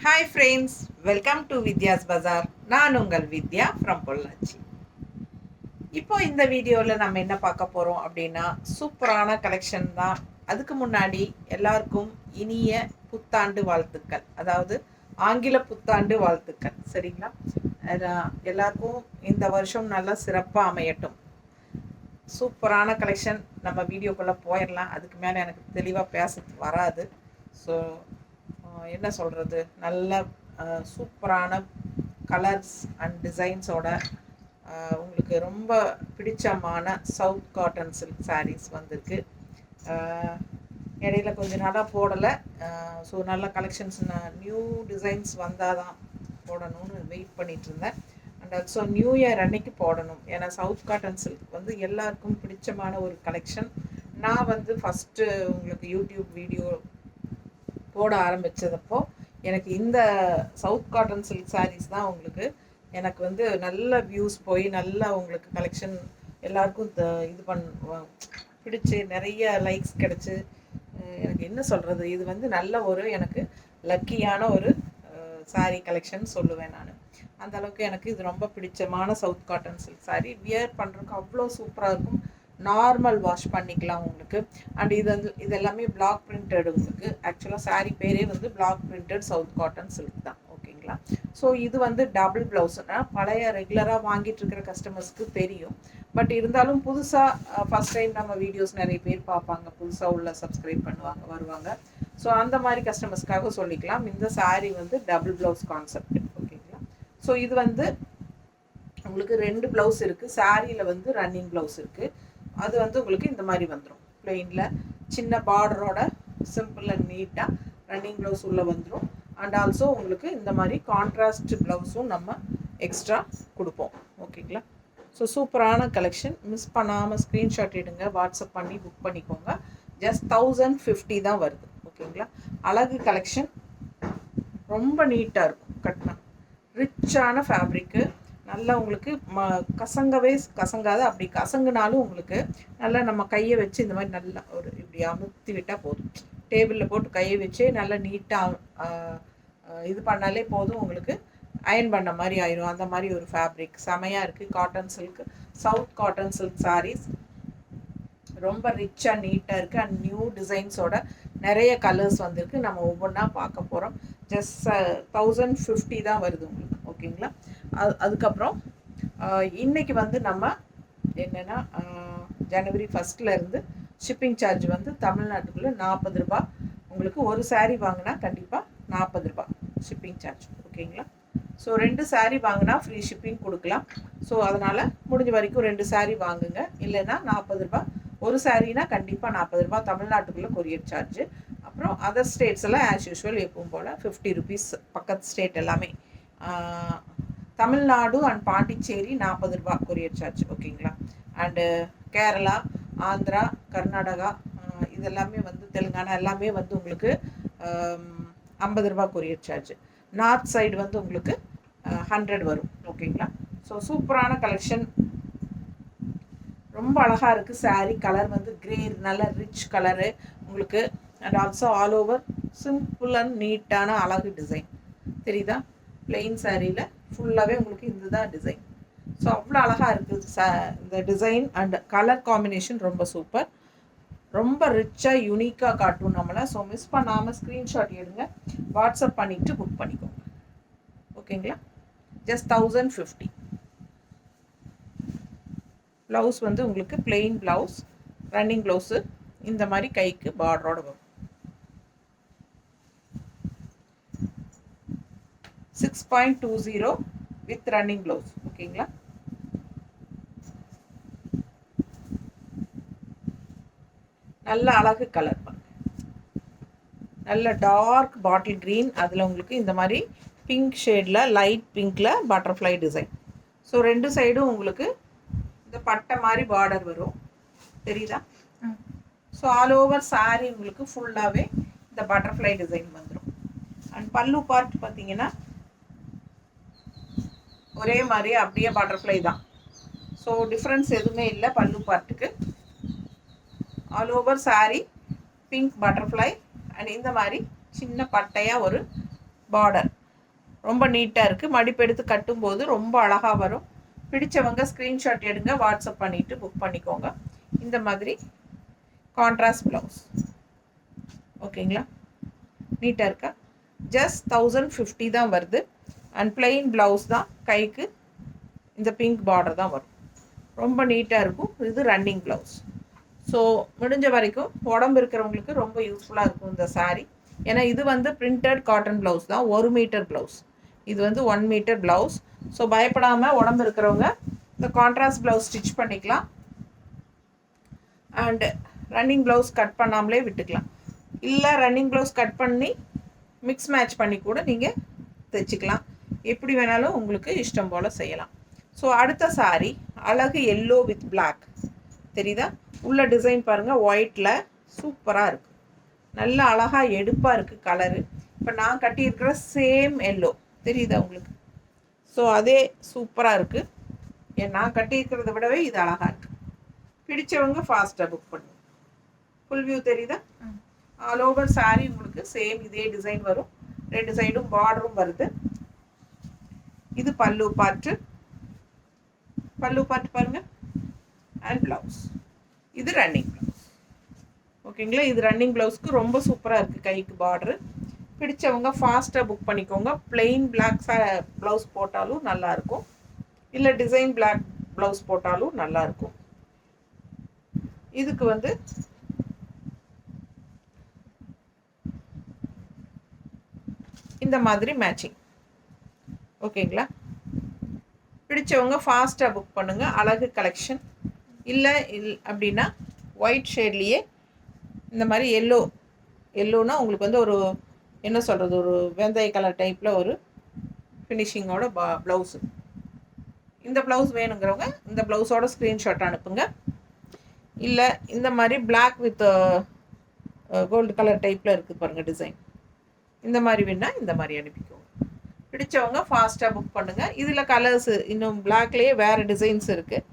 Hi friends, welcome to Vidya's Bazaar. நான் உங்கள் வித்யா from Pollachi. இப்போ இந்த வீடியோவில் நம்ம என்ன பார்க்க போகிறோம் அப்படின்னா, சூப்பரான கலெக்ஷன் தான். அதுக்கு முன்னாடி எல்லாருக்கும் இனிய புத்தாண்டு வாழ்த்துக்கள், அதாவது ஆங்கில புத்தாண்டு வாழ்த்துக்கள். சரிங்களா? எல்லாருக்கும் இந்த வருஷம் நல்லா சிறப்பாக அமையட்டும். சூப்பரான கலெக்ஷன். நம்ம வீடியோக்குள்ளே போயிடலாம். அதுக்கு மேலே எனக்கு தெளிவாக பேச வராது. ஸோ என்ன சொல்கிறது, நல்ல சூப்பரான கலர்ஸ் அண்ட் டிசைன்ஸோட உங்களுக்கு ரொம்ப பிடிச்சமான சவுத் காட்டன் சில்க் சாரீஸ் வந்திருக்கு. இடையில கொஞ்சம் நாளாக போடலை. ஸோ நல்ல கலெக்ஷன்ஸ், நியூ டிசைன்ஸ் வந்தால் தான் போடணும்னு வெயிட் பண்ணிகிட்டு இருந்தேன். அண்ட் ஆல்சோ நியூ இயர் அன்னைக்கு போடணும். ஏன்னா சவுத் காட்டன் சில்க் வந்து எல்லாருக்கும் பிடிச்சமான ஒரு கலெக்ஷன். நான் வந்து ஃபஸ்ட்டு உங்களுக்கு யூடியூப் வீடியோ போட ஆரம்பித்ததப்போ எனக்கு இந்த சவுத் காட்டன் சில்க் சாரீஸ் தான் உங்களுக்கு எனக்கு வந்து நல்ல வியூஸ் போய் நல்லா உங்களுக்கு கலெக்ஷன் எல்லாருக்கும் இது பிடிச்சி நிறைய லைக்ஸ் கிடச்சி, எனக்கு என்ன சொல்கிறது, இது வந்து நல்ல ஒரு எனக்கு லக்கியான ஒரு சாரீ கலெக்ஷன் சொல்லுவேன் நான். அந்த அளவுக்கு எனக்கு இது ரொம்ப பிடிச்சமான south cotton silk sari. Wear பண்ணுறதுக்கு அவ்வளோ சூப்பராக இருக்கும். நார்மல் வாஷ் பண்ணிக்கலாம் உங்களுக்கு. அண்ட் இது எல்லாமே பிளாக் பிரிண்டட். உங்களுக்கு ஆக்சுவலாக சாரீ பேரே வந்து block printed south cotton silk தான். ஓகேங்களா? ஸோ இது வந்து டபுள் ப்ளவுஸ்னா பழைய ரெகுலராக வாங்கிட்டு இருக்கிற கஸ்டமர்ஸ்க்கு தெரியும். பட் இருந்தாலும் புதுசாக ஃபஸ்ட் டைம் நம்ம வீடியோஸ் நிறைய பேர் பார்ப்பாங்க, புதுசாக உள்ள சப்ஸ்கிரைப் பண்ணுவாங்க, வருவாங்க. ஸோ அந்த மாதிரி கஸ்டமர்ஸ்க்காக சொல்லிக்கலாம். இந்த சாரீ வந்து டபுள் ப்ளவுஸ் கான்செப்ட். ஓகேங்களா? ஸோ இது வந்து உங்களுக்கு 2 ப்ளவுஸ் இருக்குது. சாரியில் வந்து ரன்னிங் ப்ளவுஸ் இருக்குது. அது வந்து உங்களுக்கு இந்த மாதிரி வந்துடும். பிளெயினில் சின்ன பார்டரோட சிம்பிள் அண்ட் நீட்டாக ரன்னிங் ப்ளவுஸ் உள்ளே வந்துடும். அண்ட் ஆல்சோ உங்களுக்கு இந்த மாதிரி கான்ட்ராஸ்ட் ப்ளவுஸும் நம்ம எக்ஸ்ட்ரா கொடுப்போம். ஓகேங்களா? ஸோ சூப்பரான கலெக்ஷன். மிஸ் பண்ணாமல் ஸ்க்ரீன்ஷாட் எடுங்க, வாட்ஸ்அப் பண்ணி புக் பண்ணிக்கோங்க. ஜஸ்ட் 1050 தான் வருது. ஓகேங்களா? அழகு கலெக்ஷன், ரொம்ப நீட்டாக இருக்கும். கட்டினா ரிச்சான ஃபேப்ரிக்கு, நல்லா உங்களுக்கு கசங்காது. அப்படி கசங்குனாலும் உங்களுக்கு நல்லா நம்ம கையை வச்சு இந்த மாதிரி நல்லா ஒரு இப்படி அமுத்தி விட்டால் போதும். டேபிளில் போட்டு கையை வச்சே நல்லா நீட்டாக இது பண்ணாலே போதும். உங்களுக்கு அயன் பண்ண மாதிரி ஆயிரும். அந்த மாதிரி ஒரு ஃபேப்ரிக் செமையாக இருக்குது. Cotton silk, South cotton silk saris ரொம்ப ரிச்சாக நீட்டாக இருக்குது. அண்ட் நியூ டிசைன்ஸோட நிறைய கலர்ஸ் வந்திருக்கு. நம்ம ஒவ்வொன்றா பார்க்க போகிறோம். ஜஸ்ட் 1050 தான் வருது உங்களுக்கு. ஓகேங்களா? அதுக்கப்புறம் இன்றைக்கி வந்து நம்ம என்னென்னா, ஜனவரி 1 ஷிப்பிங் சார்ஜ் வந்து தமிழ்நாட்டுக்குள்ளே 40 ரூபா. உங்களுக்கு ஒரு சாரீ வாங்கினா கண்டிப்பாக 40 ரூபா ஷிப்பிங் சார்ஜ். ஓகேங்களா? ஸோ 2 சாரீ வாங்கினா ஃப்ரீ ஷிப்பிங் கொடுக்கலாம். ஸோ அதனால் முடிஞ்ச வரைக்கும் 2 சாரீ வாங்குங்க. இல்லைன்னா 40 ரூபா. ஒரு சாரீனா கண்டிப்பாக 40 ரூபா தமிழ்நாட்டுக்குள்ளே கொரியர் சார்ஜு. அப்புறம் அதர் ஸ்டேட்ஸ் எல்லாம் ஆஸ் யூஷுவல் எப்பவும் போல் 50 ருபீஸ். பக்கத்து ஸ்டேட் எல்லாமே தமிழ்நாடு அண்ட் பாண்டிச்சேரி 40 ரூபா கொரியர் சார்ஜ். ஓகேங்களா? அண்டு கேரளா, ஆந்திரா, கர்நாடகா, இதெல்லாமே வந்து தெலுங்கானா எல்லாமே வந்து உங்களுக்கு 50 ரூபா கொரியர் சார்ஜ். நார்த் சைடு வந்து உங்களுக்கு 100 வரும். ஓகேங்களா? ஸோ சூப்பரான கலெக்ஷன், ரொம்ப அழகாக இருக்குது. சாரீ கலர் வந்து கிரே, நல்ல ரிச் கலரு உங்களுக்கு. And also all over simple and நீட்டான அழகு டிசைன் தெரியுதா? பிளெயின் சாரியில் ஃபுல்லாகவே உங்களுக்கு இதுதான் டிசைன். ஸோ அவ்வளோ அழகாக இருக்குது இந்த டிசைன். அண்ட் கலர் காம்பினேஷன் ரொம்ப சூப்பர், ரொம்ப ரிச்சாக யூனிக்காக காட்டும் நம்மளை. ஸோ மிஸ் பண்ணாமல் ஸ்க்ரீன்ஷாட் எடுங்க, வாட்ஸ்அப் பண்ணிவிட்டு புக் பண்ணிக்கோங்க. ஓகேங்களா? ஜஸ்ட் 1050. ப்ளவுஸ் வந்து உங்களுக்கு பிளெயின் ப்ளவுஸ், ரன்னிங் ப்ளவுஸு இந்த மாதிரி கைக்கு பார்டரோட வரும். 6.20 வித் ரன்னிங் ப்ளவுஸ். ஓகேங்களா? நல்ல அழகு கலர் பாருங்க, நல்ல டார்க் பாட்டில் க்ரீன், அதில் உங்களுக்கு இந்த மாதிரி பிங்க் ஷேடில், லைட் பிங்க்கில் பட்டர்ஃப்ளை டிசைன். ஸோ 2 சைடும் உங்களுக்கு இந்த பட்டை மாதிரி பார்டர் வரும். தெரியுதா? ஸோ ஆல் ஓவர் சாரீ உங்களுக்கு ஃபுல்லாகவே இந்த பட்டர்ஃப்ளை டிசைன் வந்துடும். அண்ட் பல்லு பார்ட் பார்த்தீங்கன்னா ஒரே மாதிரி அப்படியே பட்டர்ஃப்ளை தான். ஸோ டிஃப்ரென்ஸ் எதுவுமே இல்லை பல்லு பார்ட்டுக்கு. All over sari pink butterfly and இந்த மாதிரி சின்ன பட்டையாக ஒரு பார்டர் ரொம்ப நீட்டாக இருக்குது. மடிப்பு எடுத்து கட்டும்போது ரொம்ப அழகாக வரும். பிடிச்சவங்க ஸ்க்ரீன்ஷாட் எடுங்க, வாட்ஸ்அப் பண்ணிவிட்டு புக் பண்ணிக்கோங்க. இந்த மாதிரி கான்ட்ராஸ்ட் ப்ளவுஸ். ஓகேங்களா, நீட்டாக இருக்கா? ஜஸ்ட் 1050 தான் வருது. அண்ட் பிளெயின் ப்ளவுஸ் தான், கைக்கு இந்த பிங்க் பார்டர் தான் வரும். ரொம்ப நீட்டாக இருக்கும். இது ரன்னிங் ப்ளவுஸ். ஸோ முடிஞ்ச வரைக்கும் உடம்பு இருக்கிறவங்களுக்கு ரொம்ப யூஸ்ஃபுல்லாக இருக்கும் இந்த சாரீ. ஏன்னா இது வந்து பிரிண்டட் காட்டன் ப்ளவுஸ் தான், 1 மீட்டர் ப்ளவுஸ். இது வந்து 1 மீட்டர் ப்ளவுஸ். ஸோ பயப்படாமல் உடம்பு இருக்கிறவங்க இந்த கான்ட்ராஸ்ட் ப்ளவுஸ் ஸ்டிச் பண்ணிக்கலாம். அண்டு ரன்னிங் ப்ளவுஸ் கட் பண்ணாமலே விட்டுக்கலாம். இல்லை ரன்னிங் ப்ளவுஸ் கட் பண்ணி மிக்ஸ் மேட்ச் பண்ணி கூட நீங்கள் தைச்சிக்கலாம். எப்படி வேணாலும் உங்களுக்கு இஷ்டம் போல் செய்யலாம். ஸோ அடுத்த சாரீ அழகு எல்லோ வித் பிளாக். தெரியுதா? உள்ள டிசைன் பாருங்கள், ஒயிட்டில் சூப்பராக இருக்குது. நல்லா அழகாக எடுப்பாக இருக்குது கலரு. இப்போ நான் கட்டியிருக்கிற சேம் எல்லோ தெரியுதா உங்களுக்கு? ஸோ அதே சூப்பராக இருக்குது. நான் கட்டியிருக்கிறத விடவே இது அழகாக இருக்குது. பிடிச்சவங்க ஃபாஸ்ட்டாக புக் பண்ணுங்க. ஃபுல் வியூ தெரியுதா? ஆல் ஓவர் சாரீ உங்களுக்கு சேம் இதே டிசைன் வரும். 2 சைடும் பார்டரும் வருது. இது பல்லு பார்ட்டு. பல்லு பார்ட் பாருங்கள். And blouse. இது ரன்னிங் ப்ளவுஸ். ஓகேங்களா, இது ரன்னிங் ப்ளவுஸ்க்கு ரொம்ப சூப்பராக இருக்குது. கைக்கு பார்டரு. பிடிச்சவங்க ஃபாஸ்ட்டாக புக் பண்ணிக்கோங்க. பிளெயின் பிளாக் ப்ளவுஸ் போட்டாலும் நல்லாயிருக்கும், இல்லை டிசைன் பிளாக் ப்ளவுஸ் போட்டாலும் நல்லாயிருக்கும். இதுக்கு வந்து இந்த மாதிரி மேட்சிங். ஓகேங்களா, பிடிச்சவங்க ஃபாஸ்ட்டாக புக் பண்ணுங்கள். அழகு கலெக்ஷன். இல்லை அப்படின்னா ஒயிட் ஷேட்லேயே இந்த மாதிரி எல்லோனா உங்களுக்கு வந்து ஒரு என்ன சொல்கிறது, ஒரு வெந்தய கலர் டைப்பில் ஒரு ஃபினிஷிங்கோட ப்ளவுஸு. இந்த ப்ளவுஸ் வேணுங்கிறவங்க இந்த ப்ளவுஸோட ஸ்க்ரீன்ஷாட் அனுப்புங்க. இல்லை இந்த மாதிரி பிளாக் வித் கோல்டு கலர் டைப்பில் இருக்குது பாருங்கள் டிசைன். இந்த மாதிரி வேணால் இந்த மாதிரி அனுப்பிக்கோங்க. பிடிச்சவங்க ஃபாஸ்ட்டாக புக் பண்ணுங்கள். இதில் கலர்ஸு இன்னும் பிளாக்லேயே வேறு டிசைன்ஸ் இருக்குது.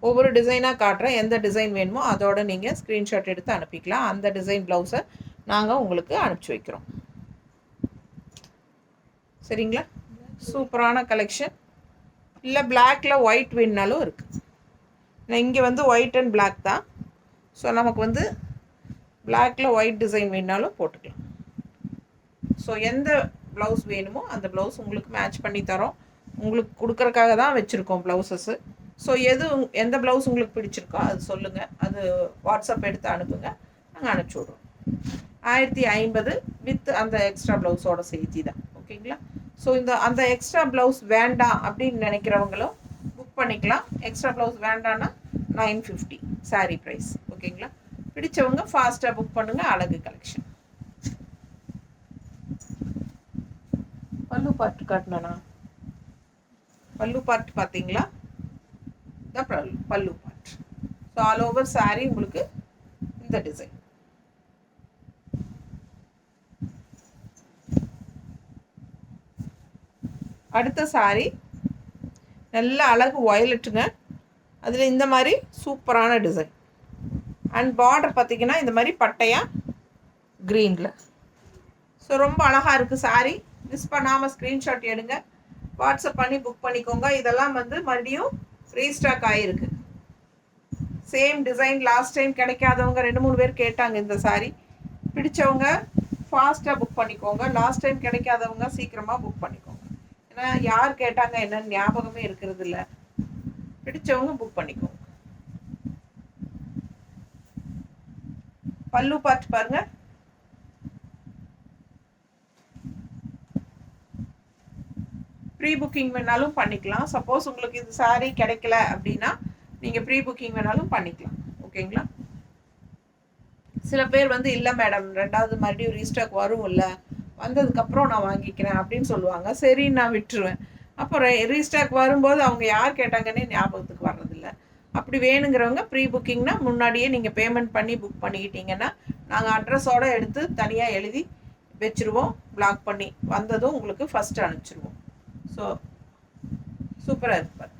ஒவ்வொரு டிசைனாக காட்டுறேன். எந்த டிசைன் வேணுமோ அதோட நீங்கள் ஸ்க்ரீன்ஷாட் எடுத்து அனுப்பிக்கலாம். அந்த டிசைன் ப்ளவுஸை நாங்கள் உங்களுக்கு அனுப்பிச்சி வைக்கிறோம். சரிங்களா, சூப்பரான கலெக்ஷன். இல்லை பிளாக்கில் ஒயிட் வேணுனாலும் இருக்குது. இங்கே வந்து ஒயிட் அண்ட் பிளாக் தான். ஸோ நமக்கு வந்து பிளாக்கில் ஒயிட் டிசைன் வேணுனாலும் போட்டுக்கலாம். ஸோ எந்த ப்ளவுஸ் வேணுமோ அந்த ப்ளவுஸ் உங்களுக்கு மேட்ச் பண்ணி தரோம். உங்களுக்கு கொடுக்குறக்காக தான் வச்சுருக்கோம் ப்ளவுஸஸ்ஸு. ஸோ எந்த ப்ளவுஸ் உங்களுக்கு பிடிச்சிருக்கோ அது சொல்லுங்கள். அது வாட்ஸ்அப் எடுத்து அனுப்புங்க, நாங்கள் அனுப்பிச்சி விட்றோம். 1050 வித் அந்த எக்ஸ்ட்ரா ப்ளவுஸோட சேர்த்தி தான். ஓகேங்களா, ஸோ அந்த எக்ஸ்ட்ரா ப்ளவுஸ் வேண்டாம் அப்படின்னு நினைக்கிறவங்களும் புக் பண்ணிக்கலாம். எக்ஸ்ட்ரா ப்ளவுஸ் வேண்டான்னா 950 சாரீ ப்ரைஸ். ஓகேங்களா, பிடிச்சவங்க ஃபாஸ்ட்டாக புக் பண்ணுங்கள். அழகு கலெக்ஷன். பல்லு பார்ட் காட்டினா பல்லு பார்ட் பார்த்தீங்களா? தான் பல்லு part. So all over sari உங்களுக்கு இந்த டிசைன். அடுத்த சாரீ நல்ல அழகு வயலட்டுங்க. அதில் இந்த மாதிரி சூப்பரான டிசைன். அண்ட் பார்டர் பார்த்திங்கன்னா இந்த மாதிரி பட்டையாக க்ரீனில். ஸோ ரொம்ப அழகாக இருக்குது சாரீ. மிஸ் பண்ணாமல் ஸ்க்ரீன்ஷாட் எடுங்க, வாட்ஸ்அப் பண்ணி புக் பண்ணிக்கோங்க. இதெல்லாம் வந்து மறுபடியும் ரீஸ்டாக் ஆகிருக்கு. சேம் டிசைன் லாஸ்ட் டைம் கிடைக்காதவங்க 2-3 பேர் கேட்டாங்க இந்த சாரீ. பிடிச்சவங்க ஃபாஸ்ட்டாக புக் பண்ணிக்கோங்க. லாஸ்ட் டைம் கிடைக்காதவங்க சீக்கிரமாக புக் பண்ணிக்கோங்க. ஏன்னா யார் கேட்டாங்க என்னன்னு ஞாபகமே இருக்கிறது இல்லை. பிடிச்சவங்க புக் பண்ணிக்கோங்க. பல்லு பார்த்து பாருங்க. ப்ரீ புக்கிங் வேணாலும் பண்ணிக்கலாம். சப்போஸ் உங்களுக்கு இது சாரீ கிடைக்கல அப்படின்னா நீங்கள் ப்ரீ புக்கிங் வேணாலும் பண்ணிக்கலாம். ஓகேங்களா, சில பேர் வந்து இல்லை மேடம் ரெண்டாவது மறுபடியும் ரீஸ்டாக் வரும், இல்லை வந்ததுக்கப்புறம் நான் வாங்கிக்கிறேன் அப்படின்னு சொல்லுவாங்க. சரி, நான் விட்டுருவேன். அப்புறம் ரீஸ்டாக் வரும்போது அவங்க யார் கேட்டாங்கன்னே ஞாபகத்துக்கு வர்றதில்ல. அப்படி வேணுங்கிறவங்க ப்ரீ புக்கிங்னா முன்னாடியே நீங்கள் பேமெண்ட் பண்ணி புக் பண்ணிக்கிட்டீங்கன்னா நாங்கள் அட்ரஸோடு எடுத்து தனியாக எழுதி வச்சுருவோம். பிளாக் பண்ணி வந்ததும் உங்களுக்கு ஃபஸ்ட்டு அனுப்பிச்சிடுவோம். ஸோ சூப்பராக இருப்பார்.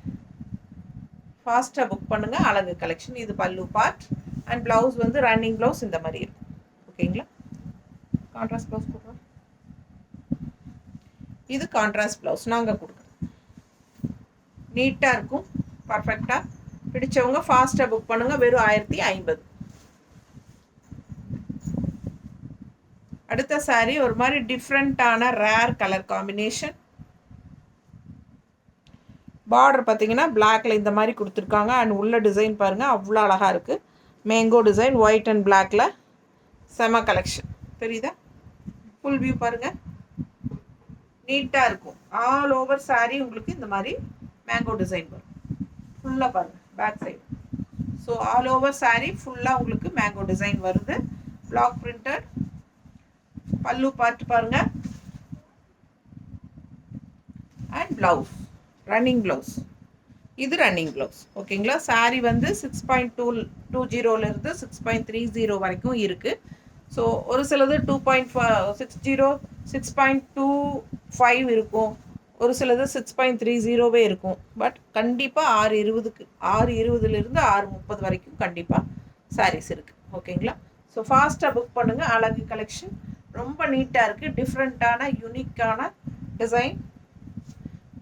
ஃபாஸ்ட்டாக புக் பண்ணுங்கள். அழகு கலெக்ஷன். இது பல்லு பார்ட். அண்ட் ப்ளவுஸ் வந்து ரன்னிங் ப்ளவுஸ் இந்த மாதிரி இருக்கும். ஓகேங்களா, கான்ட்ராஸ்ட் ப்ளவுஸ் போடுறோம். இது கான்ட்ராஸ்ட் ப்ளவுஸ் நாங்கள் கொடுக்குறோம். நீட்டாக இருக்கும், பர்ஃபெக்டாக. பிடிச்சவங்க ஃபாஸ்ட்டாக புக் பண்ணுங்கள். வெறும் 1050. அடுத்த சாரீ ஒரு மாதிரி டிஃப்ரெண்ட்டான ரேர் கலர் காம்பினேஷன். பார்டர் பார்த்தீங்கன்னா பிளாக்ல இந்த மாதிரி கொடுத்துருக்காங்க. அண்ட் உள்ள டிசைன் பாருங்கள், அவ்வளோ அழகாக இருக்குது. மேங்கோ டிசைன் ஒயிட் அண்ட் பிளாக்ல செம கலெக்ஷன். தெரியுதா? ஃபுல் வியூ பாருங்கள், நீட்டாக இருக்கும். ஆல் ஓவர் சாரீ உங்களுக்கு இந்த மாதிரி மேங்கோ டிசைன் வரும். ஃபுல்லாக பாருங்கள் back side. So all over saree ஃபுல்லாக உங்களுக்கு மேங்கோ டிசைன் வருது. Black printed. பல்லு பார்த்து பாருங்க. And blouse running blouse. இது ரன்னிங் ப்ளவுஸ். ஓகேங்களா? சாரீ வந்து 6.20 6.30 வரைக்கும் இருக்குது. ஸோ ஒரு சிலது 2.60 6.25 இருக்கும், ஒரு சிலது 6.30 இருக்கும். பட் கண்டிப்பாக 6:20க்கு 6:20 6:30 வரைக்கும் கண்டிப்பாக சாரீஸ் இருக்குது. ஓகேங்களா? ஸோ ஃபாஸ்ட்டாக புக் பண்ணுங்கள். அழகு கலெக்ஷன் ரொம்ப நீட்டாக இருக்குது. டிஃப்ரெண்ட்டான யூனிக்கான design,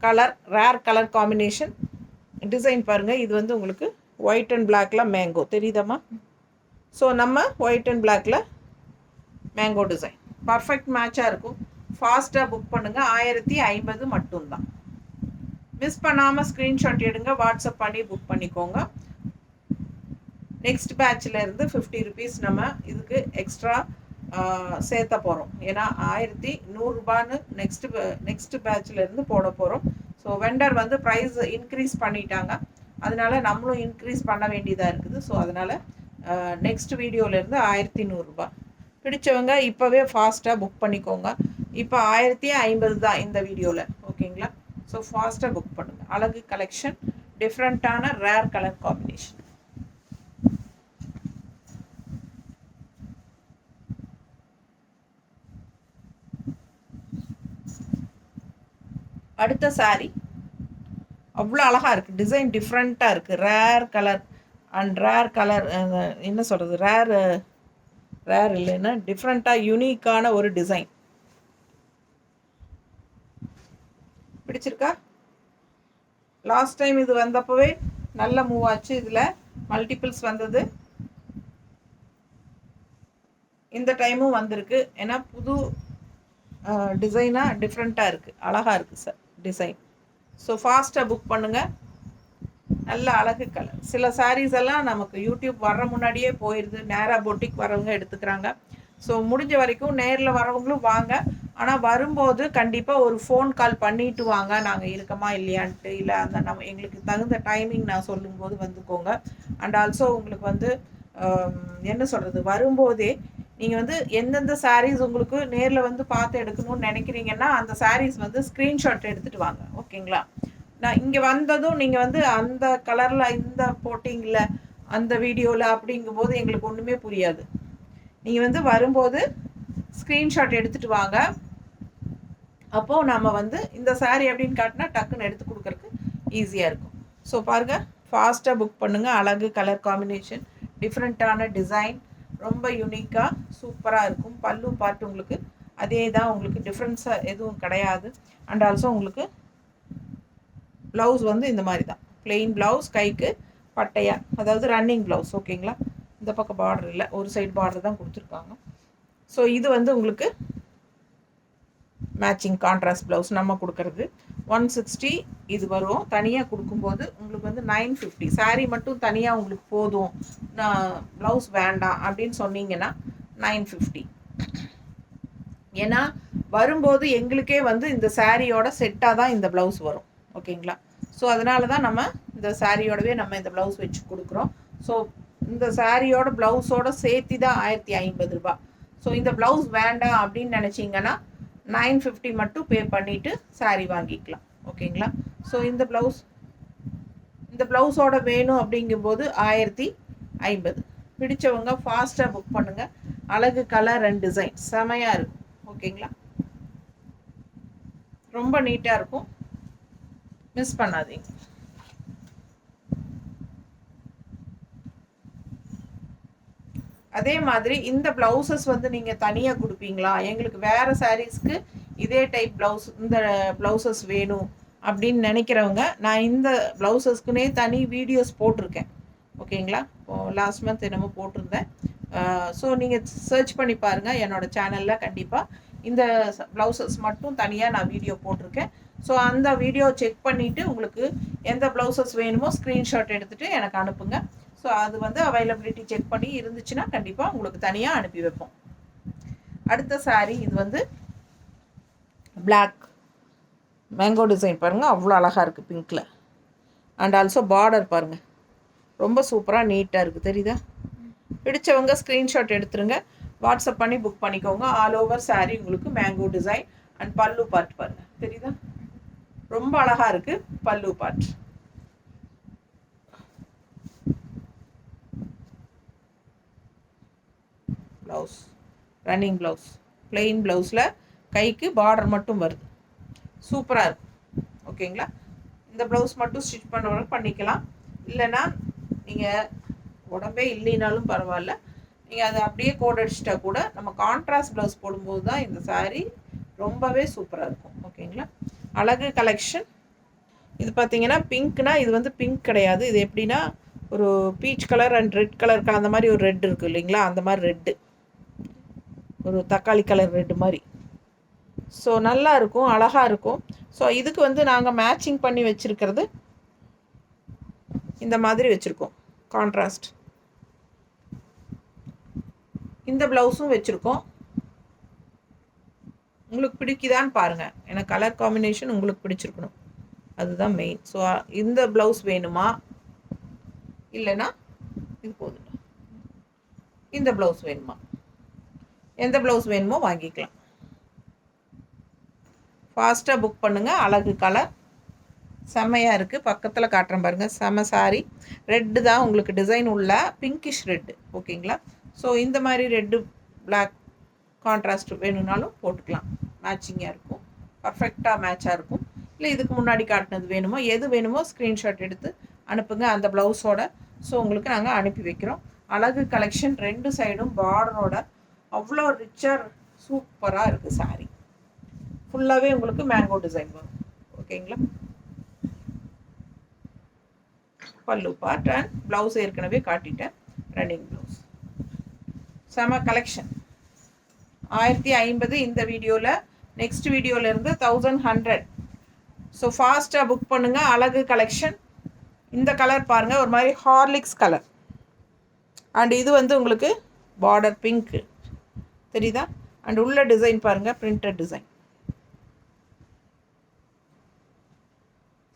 colour, rare colour combination. Design பாருங்கள், இது வந்து உங்களுக்கு ஒயிட் அண்ட் பிளாக்ல மேங்கோ தெரியுதாம்மா? ஸோ நம்ம ஒயிட் அண்ட் பிளாக்ல மேங்கோ டிசைன் பர்ஃபெக்ட் மேட்சாக இருக்கும். ஃபாஸ்ட்டாக புக் பண்ணுங்கள். 1050 மட்டும்தான். மிஸ் பண்ணாமல் ஸ்க்ரீன்ஷாட் எடுங்க, வாட்ஸ்அப் பண்ணி புக் பண்ணிக்கோங்க. நெக்ஸ்ட் பேட்சில் இருந்து 50 ருபீஸ் நம்ம இதுக்கு எக்ஸ்ட்ரா சேர்த்த போகிறோம். ஏன்னா 1100 நெக்ஸ்ட் பேட்சில் இருந்து போட போகிறோம். ஸோ வெண்டர் வந்து ப்ரைஸ் இன்க்ரீஸ் பண்ணிட்டாங்க, அதனால நம்மளும் இன்க்ரீஸ் பண்ண வேண்டியதாக இருக்குது. ஸோ அதனால் நெக்ஸ்ட் வீடியோவிலேருந்து 1100 பிடிச்சவங்க இப்போவே ஃபாஸ்ட்டாக புக் பண்ணிக்கோங்க. இப்போ 1050 தான் இந்த வீடியோவில். ஓகேங்களா? ஸோ ஃபாஸ்ட்டாக புக் பண்ணுங்கள். அழகு கலெக்ஷன், டிஃப்ரெண்ட்டான ரேர் கலர் காம்பினேஷன். அடுத்த சாரீ அவ்வளோ அழகாக இருக்குது. டிசைன் டிஃப்ரெண்ட்டாக இருக்குது. Rare colour and rare colour என்ன சொல்கிறது, ரேர் இல்லைன்னா டிஃப்ரெண்ட்டாக யூனிக்கான ஒரு டிசைன். பிடிச்சிருக்கா? லாஸ்ட் டைம் இது வந்தப்போவே நல்ல மூவ் ஆச்சு. இதில் மல்டிபிள்ஸ் வந்தது. இந்த டைமும் வந்திருக்கு. ஏன்னா புது டிசைனாக டிஃப்ரெண்ட்டாக இருக்குது, அழகாக இருக்குது சார் டிசைன். ஸோ ஃபாஸ்ட்டாக புக் பண்ணுங்கள். நல்ல அழகு கலர். சில சாரீஸ் எல்லாம் நமக்கு யூடியூப் வர்ற முன்னாடியே போயிடுது. நேராக பொட்டிக் வரவங்க எடுத்துக்கிறாங்க. ஸோ முடிஞ்ச வரைக்கும் நேரில் வரவங்களும் வாங்க. ஆனால் வரும்போது கண்டிப்பாக ஒரு ஃபோன் கால் பண்ணிவிட்டு வாங்க, நாங்கள் இருக்கோமா இல்லையான்ட்டு. இல்லை அந்த நம்ம எங்களுக்கு தகுந்த டைமிங் நான் சொல்லும்போது வந்துக்கோங்க. அண்ட் ஆல்சோ உங்களுக்கு வந்து என்ன சொல்கிறது, வரும்போதே நீங்கள் வந்து எந்தெந்த சாரீஸ் உங்களுக்கு நேரில் வந்து பார்த்து எடுக்கணும்னு நினைக்கிறீங்கன்னா அந்த சாரீஸ் வந்து ஸ்க்ரீன்ஷாட் எடுத்துகிட்டு வாங்க. ஓகேங்களா? நான் இங்கே வந்ததும் நீங்கள் வந்து அந்த கலரில் இந்த போட்டிங்கில் அந்த வீடியோவில் அப்படிங்கும்போது எங்களுக்கு ஒன்றுமே புரியாது. நீங்கள் வந்து வரும்போது ஸ்க்ரீன்ஷாட் எடுத்துகிட்டு வாங்க. அப்போது நம்ம வந்து இந்த சாரீ அப்படின்னு காட்டினா டக்குன்னு எடுத்து கொடுக்குறதுக்கு ஈஸியாக இருக்கும். ஸோ பாருங்கள், ஃபாஸ்ட்டாக புக் பண்ணுங்கள். அழகு கலர் காம்பினேஷன், டிஃப்ரெண்ட்டான டிசைன், ரொம்ப யூனிக்காக சூப்பராக இருக்கும். பல்லு பார்த்து உங்களுக்கு அதே தான், உங்களுக்கு டிஃப்ரென்ஸாக எதுவும் கிடையாது. அண்ட் ஆல்சோ உங்களுக்கு ப்ளவுஸ் வந்து இந்த மாதிரி தான், பிளெயின் ப்ளவுஸ், கைக்கு பட்டையாக, அதாவது ரன்னிங் ப்ளவுஸ். ஓகேங்களா? இந்த பக்கம் பார்டர் இல்லை, ஒரு சைடு பார்டர் தான் கொடுத்துருக்காங்க. ஸோ இது வந்து உங்களுக்கு மேட்சிங் கான்ட்ராஸ்ட் ப்ளவுஸ் நம்ம கொடுக்குறது 160 இது வரும். தனியாக கொடுக்கும்போது உங்களுக்கு வந்து 950. சாரீ மட்டும் தனியாக உங்களுக்கு போதும், நான் ப்ளவுஸ் வேண்டாம் அப்படின்னு சொன்னீங்கன்னா 950. ஏன்னா வரும்போது எங்களுக்கே வந்து இந்த சாரியோட செட்டாக தான் இந்த ப்ளவுஸ் வரும். ஓகேங்களா? ஸோ அதனால தான் நம்ம இந்த சாரியோடவே நம்ம இந்த ப்ளவுஸ் வச்சு கொடுக்குறோம். ஸோ இந்த சாரியோட ப்ளவுஸோட சேர்த்து தான் 1050 ஸோ இந்த ப்ளவுஸ் வேண்டாம் அப்படின்னு நினச்சிங்கன்னா 950 மட்டும் பே பண்ணிவிட்டு சாரீ வாங்கிக்கலாம். ஓகேங்களா? ஸோ இந்த ப்ளவுஸோட வேணும் அப்படிங்கும்போது 1050. பிடிச்சவங்க ஃபாஸ்ட்டாக புக் பண்ணுங்கள். அழகு கலர் அண்ட் டிசைன் செமையாக இருக்கும். ஓகேங்களா? ரொம்ப நீட்டாக இருக்கும், மிஸ் பண்ணாதீங்க. அதே மாதிரி இந்த ப்ளவுசஸ் வந்து நீங்கள் தனியாக கொடுப்பீங்களா, எங்களுக்கு வேறு சாரீஸ்க்கு இதே டைப் ப்ளவுஸ் இந்த ப்ளவுசஸ் வேணும் அப்படின்னு நினைக்கிறவங்க நான் இந்த ப்ளவுசஸ்க்குனே தனி வீடியோஸ் போட்டிருக்கேன். ஓகேங்களா? லாஸ்ட் மந்த் என்னமோ போட்டிருந்தேன். ஸோ நீங்கள் சர்ச் பண்ணி பாருங்கள் என்னோடய சேனலில். கண்டிப்பாக இந்த ப்ளவுசஸ் மட்டும் தனியாக நான் வீடியோ போட்டிருக்கேன். ஸோ அந்த வீடியோ செக் பண்ணிவிட்டு உங்களுக்கு எந்த ப்ளவுசஸ் வேணுமோ ஸ்க்ரீன்ஷாட் எடுத்துகிட்டு எனக்கு அனுப்புங்க. ஸோ அது வந்து அவைலபிலிட்டி செக் பண்ணி இருந்துச்சுன்னா கண்டிப்பாக உங்களுக்கு தனியாக அனுப்பி வைப்போம். அடுத்த சாரீ இது வந்து பிளாக் மேங்கோ டிசைன் பாருங்கள், அவ்வளோ அழகாக இருக்குது பிங்க்கில். அண்ட் ஆல்சோ பார்டர் பாருங்கள், ரொம்ப சூப்பராக நீட்டாக இருக்குது. தெரியுதா? பிடிச்சவங்க ஸ்க்ரீன்ஷாட் எடுத்துருங்க, வாட்ஸ்அப் பண்ணி புக் பண்ணிக்கோங்க. ஆல் ஓவர் சாரீ உங்களுக்கு மேங்கோ டிசைன். அண்ட் பல்லு பார்ட் பாருங்கள், தெரியுதா? ரொம்ப அழகாக இருக்குது பல்லு part. Blouse running blouse, plain ப்ளவுஸில் கைக்கு பார்டர் மட்டும் வருது. சூப்பராக இருக்கும். ஓகேங்களா? இந்த ப்ளவுஸ் மட்டும் ஸ்டிச் பண்ணுறவங்க பண்ணிக்கலாம். இல்லைன்னா நீங்கள் உடம்பே இல்லைனாலும் பரவாயில்ல, நீங்கள் அதை அப்படியே கோட் அடிச்சிட்டா கூட நம்ம கான்ட்ராஸ்ட் ப்ளவுஸ் போடும்போது தான் இந்த சாரீ ரொம்பவே சூப்பராக இருக்கும். ஓகேங்களா? அழகு கலெக்ஷன். இது பார்த்தீங்கன்னா பிங்க்னா இது வந்து பிங்க் கிடையாது. இது எப்படின்னா ஒரு peach colour and red colour கலந்த மாதிரி ஒரு ரெட் இருக்குது இல்லைங்களா? அந்த மாதிரி ரெட்டு, ஒரு தக்காளி கலர் ரெட்டு மாதிரி. ஸோ நல்லா இருக்கும், அழகாக இருக்கும். ஸோ இதுக்கு வந்து நாங்கள் மேட்சிங் பண்ணி வச்சுருக்கிறது இந்த மாதிரி வச்சுருக்கோம். கான்ட்ராஸ்ட் இந்த ப்ளவுஸும் வச்சுருக்கோம். உங்களுக்கு பிடிக்குதான்னு பாருங்கள். எனக்கு கலர் காம்பினேஷன் உங்களுக்கு பிடிச்சிருக்கணும், அதுதான் மெயின். ஸோ இந்த ப்ளவுஸ் வேணுமா, இல்லைன்னா இது போதும், இந்த ப்ளவுஸ் வேணுமா, எந்த ப்ளவுஸ் வேணுமோ வாங்கிக்கலாம். ஃபாஸ்ட்டாக புக் பண்ணுங்கள். அழகு கலர் செம்மையாக இருக்குது. பக்கத்தில் காட்டுறேன் பாருங்கள், செம்ம சாரி. ரெட்டு தான் உங்களுக்கு டிசைன் உள்ள பிங்கிஷ் ரெட்டு. ஓகேங்களா? ஸோ இந்த மாதிரி ரெட்டு பிளாக் கான்ட்ராஸ்ட் வேணும்னாலும் போட்டுக்கலாம். மேட்சிங்காக இருக்கும், பர்ஃபெக்டாக மேட்சாக இருக்கும். இல்லை இதுக்கு முன்னாடி காட்டினது வேணுமோ, எது வேணுமோ ஸ்க்ரீன்ஷாட் எடுத்து அனுப்புங்க அந்த ப்ளவுஸோட. ஸோ உங்களுக்கு நாங்கள் அனுப்பி வைக்கிறோம். அழகு கலெக்ஷன். ரெண்டு சைடும் பார்டரோட அவ்வளோ ரிச்சர் சூப்பராக இருக்குது சாரீ. ஃபுல்லாகவே உங்களுக்கு மேங்கோ டிசைன் வரும். ஓகேங்களா? பல்லு பார்ட் அண்ட் ப்ளவுஸ் ஏற்கனவே காட்டிட்டேன், ரன்னிங் ப்ளவுஸ். செம கலெக்ஷன். 1050 இந்த வீடியோவில். நெக்ஸ்ட் வீடியோவிலேருந்து 1100. ஸோ ஃபாஸ்ட்டாக புக் பண்ணுங்கள். அழகு கலெக்ஷன். இந்த கலர் பாருங்கள், ஒரு மாதிரி ஹார்லிக்ஸ் கலர். அண்ட் இது வந்து உங்களுக்கு பார்டர் பிங்க்கு, தெரியுதா? அண்ட் உள்ள டிசைன் பாருங்கள், பிரிண்டட் டிசைன்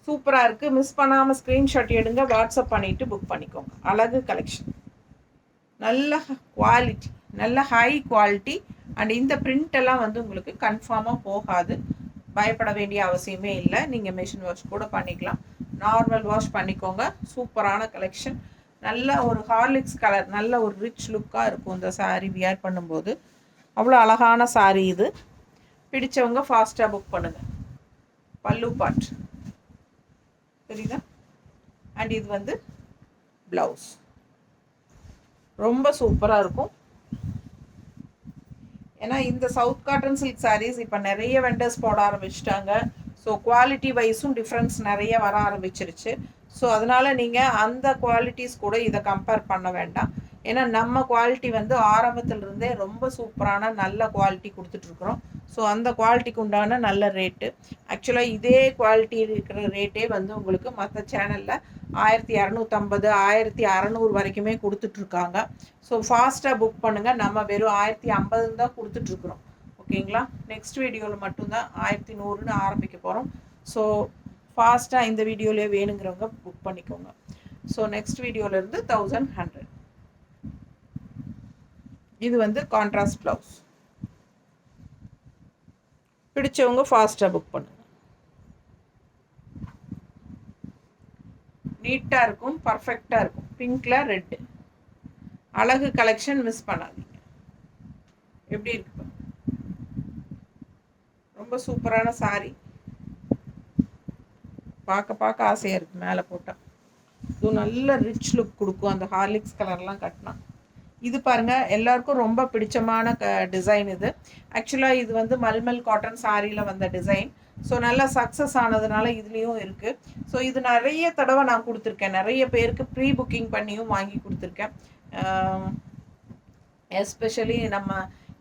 சூப்பராக இருக்குது. மிஸ் பண்ணாமல் ஸ்க்ரீன்ஷாட் எடுங்க, வாட்ஸ்அப் பண்ணிவிட்டு புக் பண்ணிக்கோங்க. அழகு கலெக்ஷன், நல்ல குவாலிட்டி, நல்ல ஹை குவாலிட்டி. அண்ட் இந்த பிரிண்டெல்லாம் வந்து உங்களுக்கு கன்ஃபார்மாக போகாது, பயப்பட வேண்டிய அவசியமே இல்லை. நீங்கள் மிஷின் வாஷ் கூட பண்ணிக்கலாம், நார்மல் வாஷ் பண்ணிக்கோங்க. சூப்பரான கலெக்ஷன். நல்ல ஒரு ஹார்லிக்ஸ் கலர், நல்ல ஒரு ரிச் லுக்காக இருக்கும் இந்த சாரீ வியர் பண்ணும்போது. அவ்வளோ அழகான சாரீ இது. பிடிச்சவங்க ஃபாஸ்ட்டாக புக் பண்ணுங்கள். பல்லு பார்ட் தெரியுதா? அண்ட் இது வந்து ப்ளவுஸ். ரொம்ப சூப்பராக இருக்கும். ஏன்னா இந்த சவுத் காட்டன் சில்க் சாரீஸ் இப்போ நிறைய வெண்டர்ஸ் போட ஆரம்பிச்சிட்டாங்க. ஸோ குவாலிட்டி வைஸும் டிஃப்ரென்ஸ் நிறைய வர ஆரம்பிச்சிருச்சு. ஸோ அதனால் நீங்கள் அந்த குவாலிட்டிஸ் கூட இதை கம்பேர் பண்ண வேண்டாம். ஏன்னா நம்ம குவாலிட்டி வந்து ஆரம்பத்துலேருந்தே ரொம்ப சூப்பரான நல்ல குவாலிட்டி கொடுத்துட்ருக்குறோம். ஸோ அந்த குவாலிட்டிக்கு உண்டான நல்ல ரேட்டு. ஆக்சுவலாக இதே குவாலிட்டி இருக்கிற ரேட்டே வந்து உங்களுக்கு மற்ற சேனலில் 1250 1600 வரைக்குமே கொடுத்துட்ருக்காங்க. ஸோ ஃபாஸ்ட்டாக புக் பண்ணுங்கள். நம்ம வெறும் 1050 தான் கொடுத்துட்ருக்குறோம். ஓகேங்களா? நெக்ஸ்ட் வீடியோவில் மட்டும்தான் 1100ன்னு ஆரம்பிக்க போகிறோம். ஸோ ஃபாஸ்ட்டாக இந்த வீடியோலேயே வேணுங்கிறவங்க புக் பண்ணிக்கோங்க. ஸோ நெக்ஸ்ட் வீடியோவிலேருந்து 1100. இது வந்து கான்ட்ராஸ்ட் ப்ளவுஸ். பிடிச்சவங்க ஃபாஸ்ட்டாக புக் பண்ணுங்க. நீட்டாக இருக்கும், பர்ஃபெக்டாக இருக்கும். பிங்க்கில் ரெட்டு அழகு கலெக்ஷன். மிஸ் பண்ணாதீங்க. எப்படி இருக்கு? ரொம்ப சூப்பரான சாரீ. பார்க்க பார்க்க ஆசையாக இருக்குது மேலே போட்டால். இது நல்ல ரிச் லுக் கொடுக்கும் அந்த ஹார்லிக்ஸ் கலர்லாம் கட்டினா. இது பாருங்கள், எல்லாருக்கும் ரொம்ப பிடிச்சமான டிசைன் இது. ஆக்சுவலாக இது வந்து மல்மல் காட்டன் சாரியில் வந்த டிசைன். ஸோ நல்லா சக்ஸஸ் ஆனதுனால இதுலேயும் இருக்குது. ஸோ இது நிறைய தடவை நான் கொடுத்துருக்கேன், நிறைய பேருக்கு ப்ரீ புக்கிங் பண்ணியும் வாங்கி கொடுத்துருக்கேன். எஸ்பெஷலி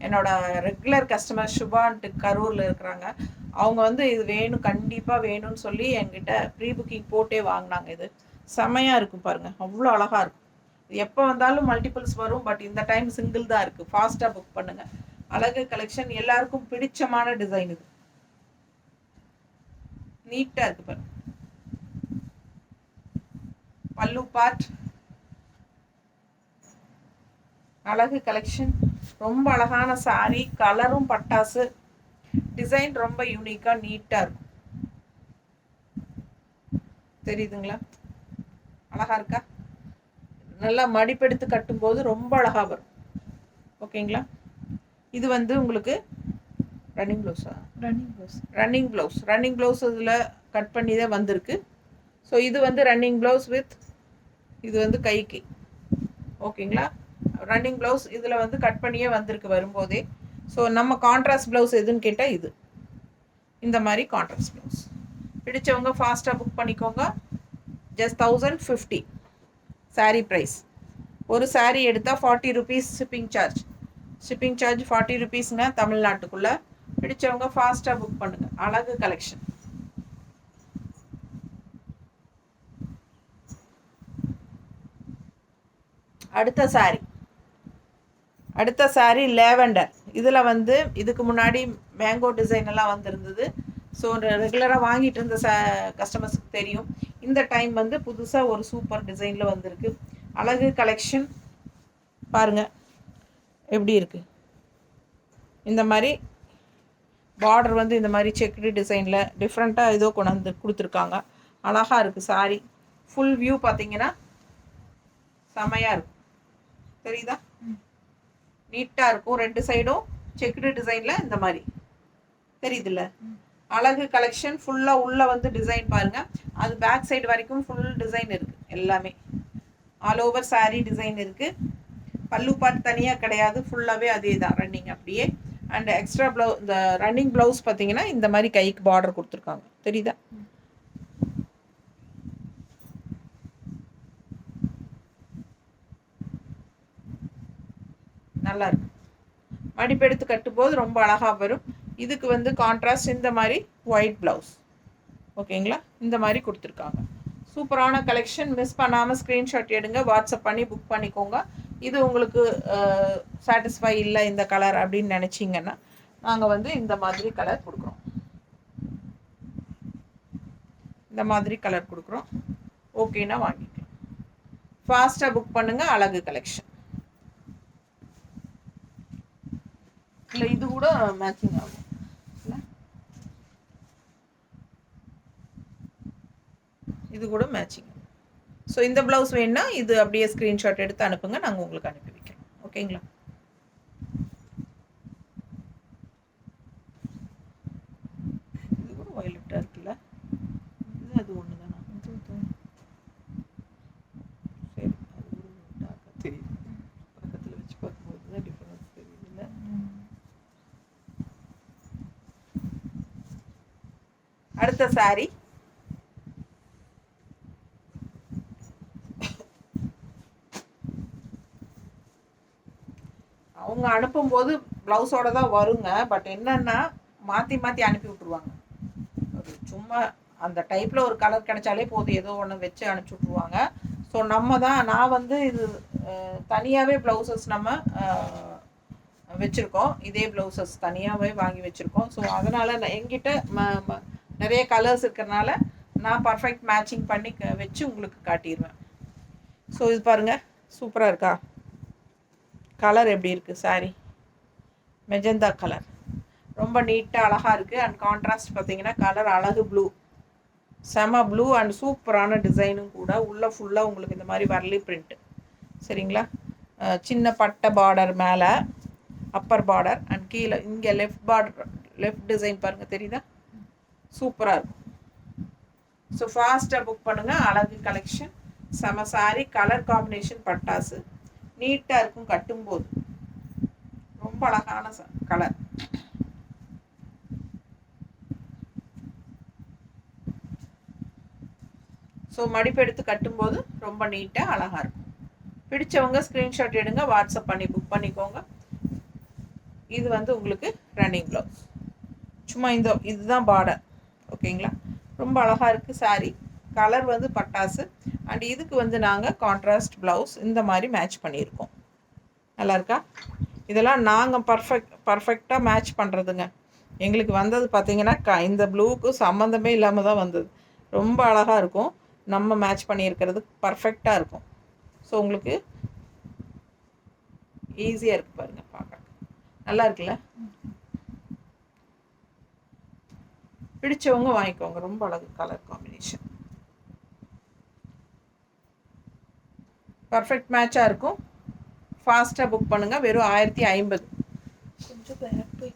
என்னோட ரெகுலர் கஸ்டமர் சுபான்ட்டு கரூரில் இருக்கிறாங்க. அவங்க வந்து இது வேணும், கண்டிப்பாக வேணும்னு சொல்லி என்கிட்ட ப்ரீ புக்கிங் போட்டே வாங்கினாங்க. இது செம்மையாக இருக்கும் பாருங்கள், அவ்வளோ அழகாக இருக்கும். எப்போ வந்தாலும் மல்டிபிள்ஸ் வரும், பட் இந்த டைம் சிங்கிள் தான் இருக்குது. ஃபாஸ்ட்டாக புக் பண்ணுங்கள். அழகு கலெக்ஷன், எல்லாருக்கும் பிடிச்சமான டிசைன் இது. நீட்டாக இருக்குது பாருங்க. பல்லு பார்ட், அழகு கலெக்ஷன், ரொம்ப அழகான சாரி, கலரும் பட்டாசு, டிசைன் ரொம்ப யூனிக்காக நீட்டாக இருக்கும். தெரியுதுங்களா? அழகா இருக்கா? நல்லா மடிப்பெடுத்து கட்டும்போது ரொம்ப அழகாக வரும். ஓகேங்களா? இது வந்து உங்களுக்கு ரன்னிங் ப்ளவுஸா? ரன்னிங் ப்ளவுஸ் இதில் கட் பண்ணி தான் வந்திருக்கு. ஸோ இது வந்து ரன்னிங் ப்ளவுஸ் வித் இது வந்து கைக்கு. ஓகேங்களா? ரன்னிங் ப்ளவுஸ் இதில் வந்து கட் பண்ணியே வந்திருக்கு வரும்போதே. ஸோ நம்ம கான்ட்ராஸ்ட் ப்ளவுஸ் எதுன்னு கேட்டால் இது, இந்த மாதிரி கான்ட்ராஸ்ட் ப்ளவுஸ். பிடிச்சவங்க ஃபாஸ்ட்டாக புக் பண்ணிக்கோங்க. Just 1050 saree price. ஒரு சாரீ எடுத்தால் 40 rupees shipping charge. Shipping charge 40 ருபீஸ்ங்க தமிழ்நாட்டுக்குள்ளே. பிடிச்சவங்க ஃபாஸ்ட்டாக புக் பண்ணுங்கள். அழகு கலெக்ஷன். அடுத்த சாரீ லேவெண்டர். இதில் வந்து இதுக்கு முன்னாடி மேங்கோ டிசைன் எல்லாம் வந்திருந்தது. ஸோ ரெகுலராக வாங்கிட்டு இருந்த கஸ்டமர்ஸுக்கு தெரியும். இந்த டைம் வந்து புதுசாக ஒரு சூப்பர் டிசைனில் வந்திருக்கு. அழகு கலெக்ஷன் பாருங்கள் எப்படி இருக்குது. இந்த மாதிரி பார்டர் வந்து இந்த மாதிரி செக்குடு டிசைனில் டிஃப்ரெண்ட்டாக ஏதோ கொண்டு கொடுத்துருக்காங்க. அழகாக இருக்குது சாரீ. ஃபுல் வியூ பார்த்தீங்கன்னா செமையாக இருக்கும். தெரியுதா? நீட்டாக இருக்கும். ரெண்டு சைடும் செக்குடு டிசைனில் இந்த மாதிரி தெரியுதுல்ல? அழகு கலெக்ஷன். ஃபுல்லாக உள்ளே வந்து டிசைன் பாருங்கள். அது பேக் சைடு வரைக்கும் ஃபுல் டிசைன் இருக்குது. எல்லாமே ஆல் ஓவர் சாரீ டிசைன் இருக்குது. பல்லு பார்ட் தனியாக கிடையாது, ஃபுல்லாகவே அதே தான் ரன்னிங் அப்படியே. அண்ட் எக்ஸ்ட்ரா ப்ளவுஸ், இந்த ரன்னிங் ப்ளவுஸ் பார்த்தீங்கன்னா இந்த மாதிரி கைக்கு பார்டர் கொடுத்துருக்காங்க. தெரியுதா? நல்லா இருக்கும். மடிப்பெடுத்து கட்டும்போது ரொம்ப அழகாக வரும். இதுக்கு வந்து கான்ட்ராஸ்ட் இந்த மாதிரி ஒயிட் ப்ளவுஸ். ஓகேங்களா? இந்த மாதிரி கொடுத்துருக்காங்க. சூப்பரான கலெக்ஷன். மிஸ் பண்ணாமல் ஸ்க்ரீன்ஷாட் எடுங்க, வாட்ஸ்அப் பண்ணி புக் பண்ணிக்கோங்க. இது உங்களுக்கு சாட்டிஸ்ஃபை இல்லை இந்த கலர் அப்படின்னு நினச்சிங்கன்னா நாங்கள் வந்து இந்த மாதிரி கலர் கொடுக்குறோம். இந்த மாதிரி கலர் கொடுக்குறோம். ஓகேனா வாங்கிக்கலாம். ஃபாஸ்ட்டாக புக் பண்ணுங்கள். அழகு கலெக்ஷன். இல்லை இது கூட மேட்சிங் ஆகும். இது கூட மேட்சிங். ஸோ இந்த ப்ளவுஸ் வேணுன்னா இது அப்படியே ஸ்க்ரீன்ஷாட் எடுத்து அனுப்புங்க, நாங்கள் உங்களுக்கு அனுப்பி வைக்கிறோம். ஓகேங்களா? இது கூட வயலட்டாக இருக்குல்ல? இது அது ஒன்று தானா? சரி, அது ஒரு டார்க்காக தெரியுது. பக்கத்தில் வச்சு பார்க்கும்போது தான் டிஃப்ரென்ஸ் தெரியுதுல்ல? அடுத்த சாரி அவங்க அனுப்பும்போது ப்ளவுஸோடு தான் வருங்க. பட் என்னென்னா மாற்றி மாற்றி அனுப்பி விட்ருவாங்க. சும்மா அந்த டைப்பில் ஒரு கலர் கிடைச்சாலே போதும், ஏதோ ஒன்று வச்சு அனுப்பிச்சி விட்ருவாங்க. ஸோ நான் வந்து இது தனியாகவே ப்ளவுசஸ் நம்ம வச்சுருக்கோம். இதே ப்ளவுசஸ் தனியாகவே வாங்கி வச்சுருக்கோம். ஸோ அதனால் என்கிட்ட நிறைய கலர்ஸ் இருக்கிறனால நான் பர்ஃபெக்ட் மேட்சிங் பண்ணி வச்சு உங்களுக்கு காட்டிடுவேன். ஸோ இது பாருங்கள், சூப்பராக இருக்கா? கலர் எப்படி இருக்குது? சாரி மெஜந்தா கலர், ரொம்ப நீட்டாக அழகாக இருக்குது. அண்ட் கான்ட்ராஸ்ட் பார்த்தீங்கன்னா கலர் அழகு ப்ளூ, செம ப்ளூ அண்ட் சூப்பரான டிசைனும் கூட. உள்ளே ஃபுல்லாக உங்களுக்கு இந்த மாதிரி வரலி பிரிண்ட்டு. சரிங்களா? சின்ன பட்டை பார்டர் மேலே அப்பர் பார்டர் அண்ட் கீழே இங்கே லெஃப்ட் பார்டர், லெஃப்ட் டிசைன் பாருங்கள், தெரியுதா? சூப்பராக இருக்கும். ஸோ ஃபாஸ்ட்டாக புக் பண்ணுங்கள். அழகு கலெக்ஷன், செம சாரி, கலர் காம்பினேஷன் பட்டாசு. நீட்டாக இருக்கும் கட்டும்போது. ரொம்ப அழகான கலர். ஸோ மடிப்பு எடுத்து கட்டும்போது ரொம்ப நீட்டாக அழகாக இருக்கும். பிடிச்சவங்க ஸ்க்ரீன்ஷாட் எடுங்க, வாட்ஸ்அப் பண்ணி புக் பண்ணிக்கோங்க. இது வந்து உங்களுக்கு ரன்னிங் ப்ளவுஸ். சும்மா இதுதான் பார்டர். ஓகேங்களா? ரொம்ப அழகாக இருக்குது சாரீ. கலர் வந்து பட்டாசு. அண்ட் இதுக்கு வந்து நாங்கள் கான்ட்ராஸ்ட் ப்ளவுஸ் இந்த மாதிரி மேட்ச் பண்ணியிருக்கோம். நல்லா இருக்கா? இதெல்லாம் நாங்கள் பர்ஃபெக்டாக மேட்ச் பண்ணுறதுங்க. எங்களுக்கு வந்தது பார்த்திங்கன்னா இந்த ப்ளூவுக்கும் சம்மந்தமே இல்லாமல் தான் வந்தது. ரொம்ப அழகாக இருக்கும். நம்ம மேட்ச் பண்ணியிருக்கிறது பர்ஃபெக்டாக இருக்கும். ஸோ உங்களுக்கு ஈஸியாக இருக்குது பாருங்கள், பார்க்க நல்லா இருக்குல்ல? பிடிச்சவங்க வாங்கிக்கோங்க. ரொம்ப அழகு கலர் காம்பினேஷன். பர்ஃபெக்ட் மேட்சாக இருக்கும். ஃபாஸ்ட்டாக புக் பண்ணுங்கள். வெறும் 1050. கொஞ்சம் பேக் போய்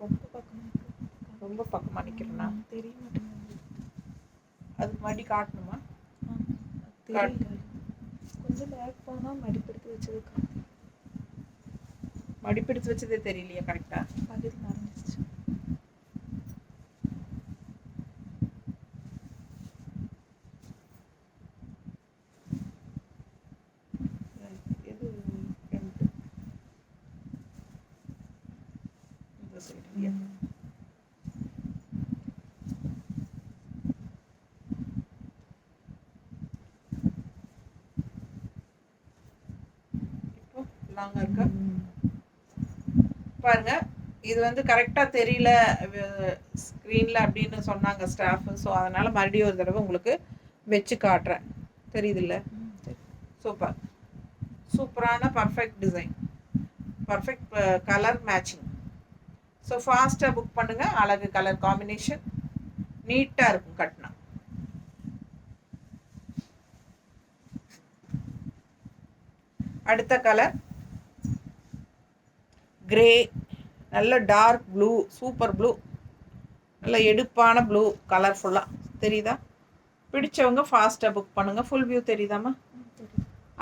ரொம்ப பக்கமாக ரொம்ப பக்கமாக நிற்கிறேன்னா தெரிய மாட்டேங்குது. அதுக்கு மடி காட்டணுமா? தெரியல. கொஞ்சம் பேக் போனால் மடிப்பெடுத்து வச்சது மடிப்பெடுத்து வச்சதே தெரியலையா? கரெக்டாக பகுதி மறந்துச்சு. லாங்காக இருக்கா பாருங்க. இது வந்து கரெக்டாக தெரியல ஸ்க்ரீனில் அப்படின்னு சொன்னாங்க ஸ்டாஃபு. ஸோ அதனால் மறுபடியும் ஒரு தடவை உங்களுக்கு வச்சு காட்டுறேன். தெரியுதுல்ல? சூப்பர். சூப்பரான perfect design, perfect colour matching. So ஃபாஸ்ட்டாக புக் பண்ணுங்கள். அழகு கலர் காம்பினேஷன், நீட்டாக இருக்கும் கட்டினா. அடுத்த கலர் கிரே, நல்ல டார்க் ப்ளூ, சூப்பர் ப்ளூ, நல்ல எடுப்பான ப்ளூ, கலர்ஃபுல்லாக தெரியுதா? பிடிச்சவங்க ஃபாஸ்ட்டாக புக் பண்ணுங்கள். ஃபுல் வியூ தெரியுதாம்மா?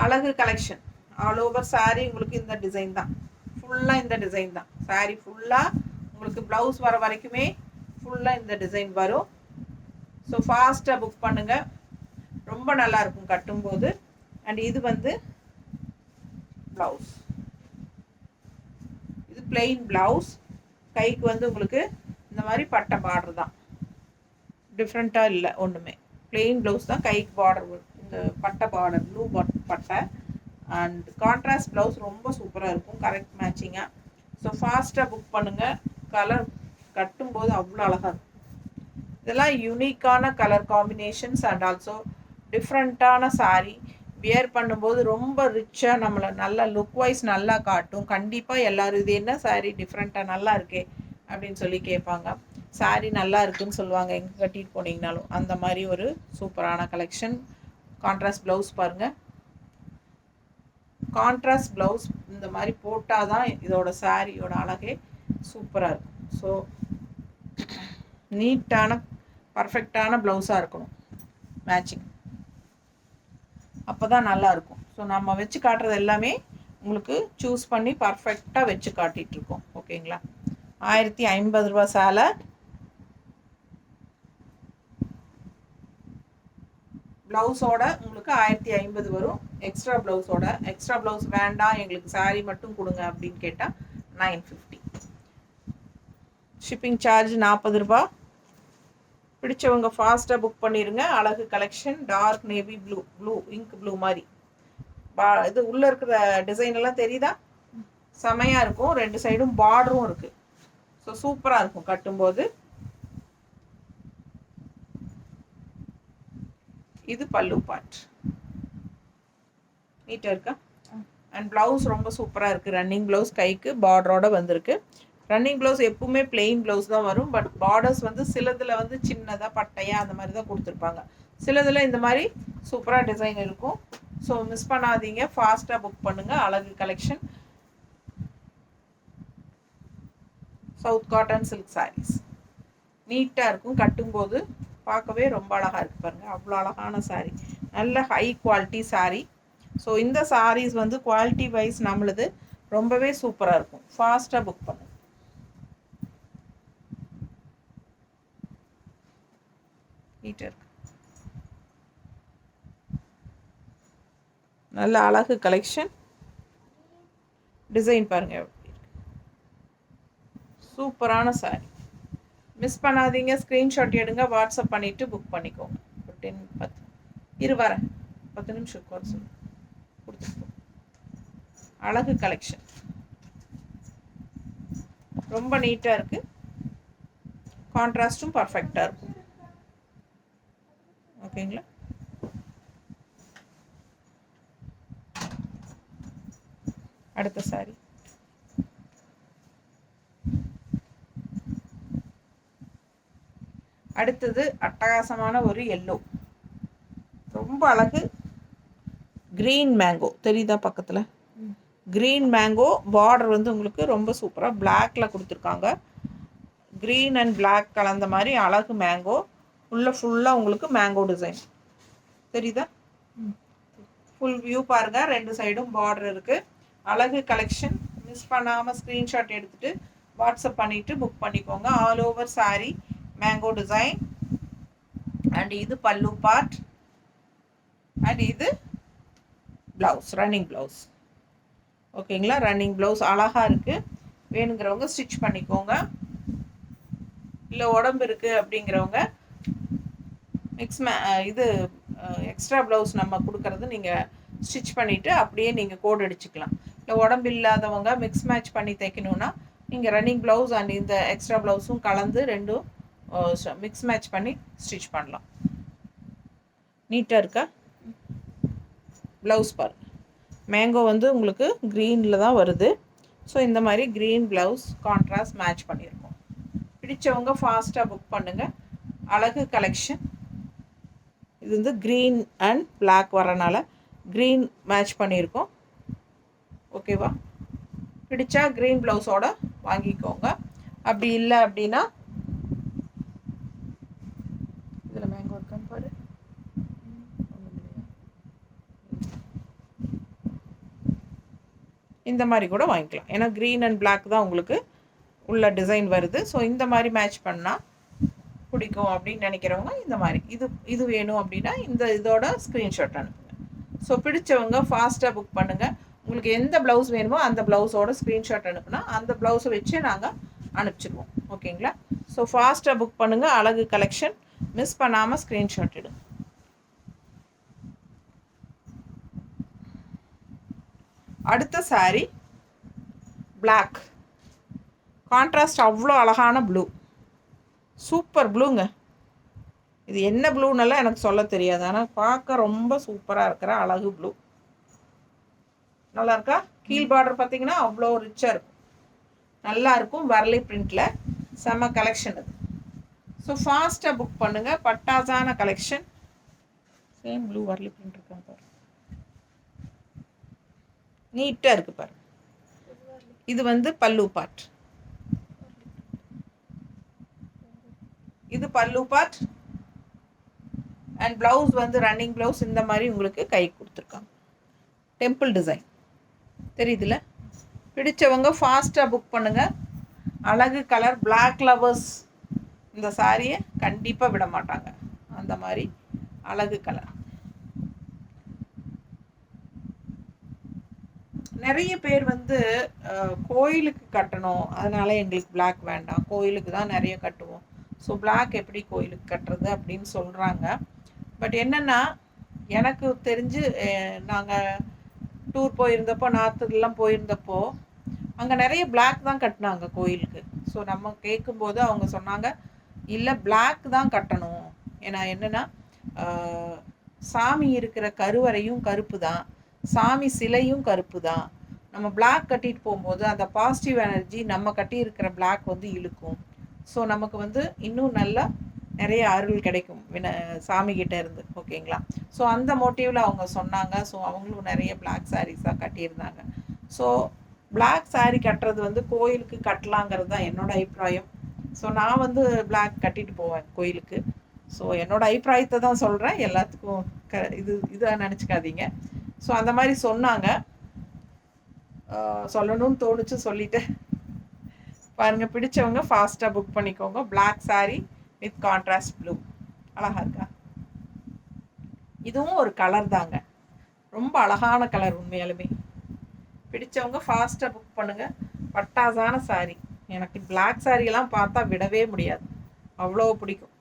அழகு கலெக்ஷன். ஆல் ஓவர் சாரீ உங்களுக்கு இந்த டிசைன் தான். ஃபுல்லாக இந்த டிசைன் தான். சாரீ ஃபுல்லாக உங்களுக்கு ப்ளவுஸ் வர வரைக்குமே ஃபுல்லாக இந்த டிசைன் வரும். ஸோ ஃபாஸ்ட்டாக புக் பண்ணுங்கள். ரொம்ப நல்லாயிருக்கும் கட்டும்போது. அண்ட் இது வந்து ப்ளவுஸ். இது பிளெயின் ப்ளவுஸ். கைக்கு வந்து உங்களுக்கு இந்த மாதிரி பட்டை பார்டர் தான், டிஃப்ரெண்ட்டாக இல்லை ஒன்றுமே. பிளெயின் ப்ளவுஸ் தான், கைக்கு பார்டர் இந்த பட்டை பார்டர், ப்ளூ பட்டை. அண்ட் கான்ட்ராஸ்ட் ப்ளவுஸ் ரொம்ப சூப்பராக இருக்கும், கரெக்ட் மேட்சிங்காக. ஸோ ஃபாஸ்ட்டாக புக் பண்ணுங்கள். கலர் கட்டும்போது அவ்வளோ அழகாக இருக்கும். இதெல்லாம் யூனிக்கான கலர் காம்பினேஷன்ஸ் அண்ட் ஆல்சோ டிஃப்ரெண்ட்டான சாரீ. வியர் பண்ணும்போது ரொம்ப ரிச்சாக நம்மளை நல்லா லுக் வைஸ் நல்லா காட்டும். கண்டிப்பாக எல்லோரும் இது என்ன சாரீ டிஃப்ரெண்ட்டாக நல்லா இருக்கே அப்படின்னு சொல்லி கேட்பாங்க. சாரீ நல்லா இருக்குதுன்னு சொல்லுவாங்க எங்கே கட்டிட்டு போனீங்கனாலும். அந்த மாதிரி ஒரு சூப்பரான கலெக்ஷன். கான்ட்ராஸ்ட் ப்ளவுஸ் பாருங்கள். கான்ட்ராஸ்ட் ப்ளவுஸ் இந்த மாதிரி போட்டால் தான் இதோட சாரியோட அழகே சூப்பராக இருக்கும். ஸோ நீட்டான பர்ஃபெக்டான ப்ளவுஸாக இருக்கணும் மேட்சிங், அப்போ தான் நல்லாயிருக்கும். ஸோ நம்ம வச்சு காட்டுறது எல்லாமே உங்களுக்கு சூஸ் பண்ணி பர்ஃபெக்டாக வச்சு காட்டிகிட்ருக்கோம். ஓகேங்களா? 1050 ரூபா சேலை. ப்ளவுஸோட உங்களுக்கு 1050 வரும். எக்ஸ்ட்ரா ப்ளவுஸோட, எக்ஸ்ட்ரா ப்ளவுஸ் வேண்டாம் எங்களுக்கு சாரீ மட்டும் கொடுங்க அப்படின்னு கேட்டால் 950. ஷிப்பிங் சார்ஜ் 40 ரூபா. பிடிச்சவங்க ஃபாஸ்ட்டாக புக் பண்ணிடுங்க. அழகு collection. Dark navy blue ink blue மாதிரி இது உள்ளே இருக்கிற டிசைன் எல்லாம் தெரியுதா? செமையாக இருக்கும். 2 சைடும் பார்டரும் இருக்குது. ஸோ சூப்பராக இருக்கும் கட்டும்போது. இது பல்லு பார்ட். நீட்டாக இருக்கா? அண்ட் ப்ளவுஸ் ரொம்ப சூப்பராக இருக்குது. ரன்னிங் ப்ளவுஸ், கைக்கு பார்டரோடு வந்திருக்கு. ரன்னிங் ப்ளவுஸ் எப்பவுமே பிளெயின் ப்ளவுஸ் தான் வரும். பட் பார்டர்ஸ் வந்து சிலதில் வந்து சின்னதாக பட்டையாக அந்த மாதிரி தான் கொடுத்துருப்பாங்க. சிலதில் இந்த மாதிரி சூப்பராக டிசைன் இருக்கும். ஸோ மிஸ் பண்ணாதீங்க. ஃபாஸ்ட்டாக புக் பண்ணுங்கள். அழகு collection. South cotton silk sarees நீட்டாக இருக்கும். கட்டும்போது பார்க்கவே ரொம்ப அழகாக இருக்குது பாருங்கள். அவ்வளோ அழகான சாரீ. நல்ல ஹை குவாலிட்டி சாரீ. ஸோ இந்த சாரீஸ் வந்து குவாலிட்டி வைஸ் நம்மளுது ரொம்பவே சூப்பராக இருக்கும். ஃபாஸ்ட்டாக புக் பண்ணுங்க. நீட்டாக இருக்கு. நல்ல அழகு கலெக்ஷன். டிசைன் பாருங்கள் எப்படி இருக்கு. சூப்பரான சாரீ. மிஸ் பண்ணாதீங்க. ஸ்க்ரீன்ஷாட் எடுங்க, வாட்ஸ்அப் பண்ணிவிட்டு புக் பண்ணிக்கோங்க. ஒரு 10 வரேன் 10 நிமிஷம் குறைச்சி கொடுத்துருக்கோம். அழகு கலெக்ஷன் ரொம்ப நீட்டாக இருக்குது. கான்ட்ராஸ்ட்டும் பர்ஃபெக்டாக இருக்கும். ஓகேங்களா? அடுத்த சாரி அடுத்தது அட்டகாசமான ஒரு எல்லோ, ரொம்ப அழகு. கிரீன் மேங்கோ தெரியுதா பக்கத்தில்? கிரீன் மேங்கோ பார்டர் வந்து உங்களுக்கு ரொம்ப சூப்பராக பிளாக்ல கொடுத்துருக்காங்க. க்ரீன் அண்ட் பிளாக் கலந்த மாதிரி அழகு மேங்கோ. ஃபுல்லாக உங்களுக்கு மேங்கோ டிசைன் தெரியுதா? ஃபுல் வியூ பாருங்கள். 2 சைடும் பார்டர் இருக்குது. அழகு கலெக்ஷன். மிஸ் பண்ணாமல் ஸ்க்ரீன்ஷாட் எடுத்துகிட்டு வாட்ஸ்அப் பண்ணிவிட்டு புக் பண்ணிக்கோங்க. All over sari mango design. And இது பல்லு பார்ட். அண்ட் இது ப்ளவுஸ், ரன்னிங் ப்ளவுஸ். ஓகேங்களா? ரன்னிங் ப்ளவுஸ் அழகாக இருக்குது. வேணுங்கிறவங்க ஸ்டிச் பண்ணிக்கோங்க. இல்லை உடம்பு இருக்குது அப்படிங்கிறவங்க இது எக்ஸ்ட்ரா ப்ளவுஸ் நம்ம கொடுக்கறது நீங்கள் ஸ்டிச் பண்ணிவிட்டு அப்படியே நீங்கள் கோட் அடிச்சுக்கலாம். இல்லை உடம்பு இல்லாதவங்க மிக்ஸ் மேட்ச் பண்ணி தைக்கணுன்னா நீங்கள் ரன்னிங் ப்ளவுஸ் அண்ட் இந்த எக்ஸ்ட்ரா ப்ளவுஸும் கலந்து ரெண்டும் மிக்ஸ் மேட்ச் பண்ணி ஸ்டிச் பண்ணலாம். நீட்டாக இருக்கா? ப்ளவுஸ் பாருங்கள். மேங்கோ வந்து உங்களுக்கு க்ரீனில் தான் வருது. ஸோ இந்த மாதிரி க்ரீன் ப்ளவுஸ் கான்ட்ராஸ்ட் மேட்ச் பண்ணியிருக்கோம். பிடிச்சவங்க ஃபாஸ்ட்டாக புக் பண்ணுங்கள். அழகு கலெக்ஷன். இது வந்து க்ரீன் அண்ட் பிளாக் வரனால க்ரீன் மேட்ச் பண்ணியிருக்கோம். ஓகேவா? பிடிச்சா க்ரீன் ப்ளவுஸோட வாங்கிக்கோங்க. அப்படி இல்லை அப்படின்னா இதில் மேங்கோ இருக்கான்னு பாரு. இந்த மாதிரி கூட வாங்கிக்கலாம். ஏன்னா க்ரீன் அண்ட் பிளாக் தான் உங்களுக்கு உள்ள டிசைன் வருது. ஸோ இந்த மாதிரி மேட்ச் பண்ணால் பிடிக்கும் அப்படின்னு நினைக்கிறவங்க இந்த மாதிரி இது வேணும் அப்படின்னா இந்த இதோட ஸ்க்ரீன்ஷாட் அனுப்புங்க. ஸோ பிடிச்சவங்க ஃபாஸ்ட்டாக புக் பண்ணுங்கள். உங்களுக்கு எந்த ப்ளவுஸ் வேணுமோ அந்த ப்ளவுஸோட ஸ்க்ரீன்ஷாட் அனுப்புனா அந்த ப்ளவுஸை வச்சு நாங்கள் அனுப்பிச்சிடுவோம். ஓகேங்களா? ஸோ ஃபாஸ்ட்டாக புக் பண்ணுங்கள். அழகு கலெக்ஷன். மிஸ் பண்ணாமல் ஸ்க்ரீன்ஷாட் எடுங்க. அடுத்த சாரீ பிளாக் கான்ட்ராஸ்ட். அவ்வளோ அழகான ப்ளூ, சூப்பர் ப்ளூங்க. இது என்ன ப்ளூன்னெல்லாம் எனக்கு சொல்ல தெரியாது. ஆனால் பார்க்க ரொம்ப சூப்பராக இருக்கிற அழகு ப்ளூ. நல்லா இருக்கா? கீழ் பார்டர் பார்த்தீங்கன்னா அவ்வளோ ரிச்சாக இருக்கும். நல்லா இருக்கும். வரலி பிரிண்டில் செம்ம கலெக்ஷன் அது. ஸோ ஃபாஸ்ட்டாக புக் பண்ணுங்கள். பட்டாசான கலெக்ஷன். சேம் ப்ளூ வரலி பிரிண்ட் இருக்காங்க பாரு. நீட்டாக இருக்குது பாரு. இது வந்து பல்லு பார்ட். இது பல்லு பார்ட் அண்ட் ப்ளவுஸ் வந்து ரன்னிங் ப்ளவுஸ். இந்த மாதிரி உங்களுக்கு கை கொடுத்துருக்காங்க. டெம்பிள் டிசைன் தெரியுதுல்ல? பிடிச்சவங்க ஃபாஸ்ட்டாக புக் பண்ணுங்கள். அழகு கலர். பிளாக் லவர்ஸ் இந்த சாரியை கண்டிப்பாக விட மாட்டாங்க. அந்த மாதிரி அழகு கலர். நிறைய பேர் வந்து கோயிலுக்கு கட்டணும், அதனால எங்களுக்கு பிளாக் வேண்டாம், கோயிலுக்கு தான் நிறைய கட்டுவோம், ஸோ பிளாக் எப்படி கோயிலுக்கு கட்டுறது அப்படின்னு சொல்கிறாங்க. பட் என்னென்னா எனக்கு தெரிஞ்சு நாங்கள் டூர் போயிருந்தப்போ நார்த்துலாம் போயிருந்தப்போ அங்கே நிறைய பிளாக் தான் கட்டினாங்க கோயிலுக்கு. ஸோ நம்ம கேட்கும்போது அவங்க சொன்னாங்க இல்லை பிளாக் தான் கட்டணும். ஏன்னா என்னென்னா சாமி இருக்கிற கருவறையும் கருப்பு தான், சாமி சிலையும் கருப்பு தான். நம்ம பிளாக் கட்டிட்டு போகும்போது அந்த பாசிட்டிவ் எனர்ஜி நம்ம கட்டியிருக்கிற பிளாக் வந்து இழுக்கும். ஸோ நமக்கு வந்து இன்னும் நல்லா நிறைய அருள் கிடைக்கும் சாமிகிட்ட இருந்து. ஓகேங்களா? ஸோ அந்த மோட்டிவில் அவங்க சொன்னாங்க. ஸோ அவங்களும் நிறைய பிளாக் சாரீஸாக கட்டியிருந்தாங்க. ஸோ பிளாக் சாரீ கட்டுறது வந்து கோயிலுக்கு கட்டலாங்கிறது தான் என்னோடய அபிப்பிராயம். ஸோ நான் வந்து பிளாக் கட்டிட்டு போவேன் கோயிலுக்கு. ஸோ என்னோடய அபிப்பிராயத்தை தான் சொல்கிறேன். எல்லாத்துக்கும் இதாக நினச்சிக்காதீங்க. ஸோ அந்த மாதிரி சொன்னாங்க, சொல்லணும்னு தோணுச்சு, சொல்லிட்டேன். பாருங்கள், பிடிச்சவங்க ஃபாஸ்ட்டாக புக் பண்ணிக்கோங்க. Black saree with contrast blue. அழகா இருக்கா? இதுவும் ஒரு கலர் தாங்க, ரொம்ப அழகான கலர். உண்மையாலுமே பிடிச்சவங்க ஃபாஸ்ட்டாக புக் பண்ணுங்கள். பட்டாசான saree. எனக்கு பிளாக் சாரியெல்லாம் பார்த்தா விடவே முடியாது, அவ்வளோ பிடிக்கும்.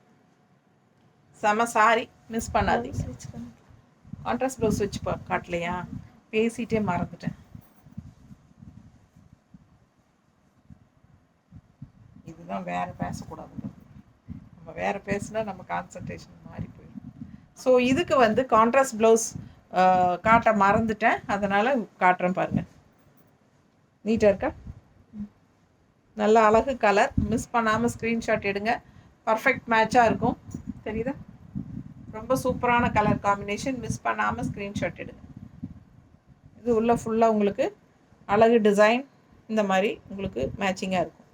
செம சாரி, மிஸ் பண்ணாதீங்க. கான்ட்ராஸ்ட் ப்ளவுஸ் வச்சு காட்டலையா? பேசிகிட்டே மறந்துட்டேன். இதுதான் வேறு பேசக்கூடாதுங்க, நம்ம வேறு பேசுனா நம்ம கான்சன்ட்ரேஷன் மாறி போயிடும். ஸோ இதுக்கு வந்து கான்ட்ராஸ்ட் ப்ளவுஸ் காட்ட மறந்துட்டேன், அதனால் காட்டுறேன் பாருங்கள். நீட்டாக இருக்கா? நல்ல அழகு கலர். மிஸ் பண்ணாமல் ஸ்க்ரீன்ஷாட் எடுங்க, பர்ஃபெக்ட் மேட்சாக இருக்கும். தெரியுதா? ரொம்ப சூப்பரான கலர் காம்பினேஷன். மிஸ் பண்ணாமல் ஸ்க்ரீன்ஷாட் எடுங்க. இது உள்ள ஃபுல்லாக உங்களுக்கு அழகு டிசைன் இந்த மாதிரி உங்களுக்கு மேட்சிங்காக இருக்கும்.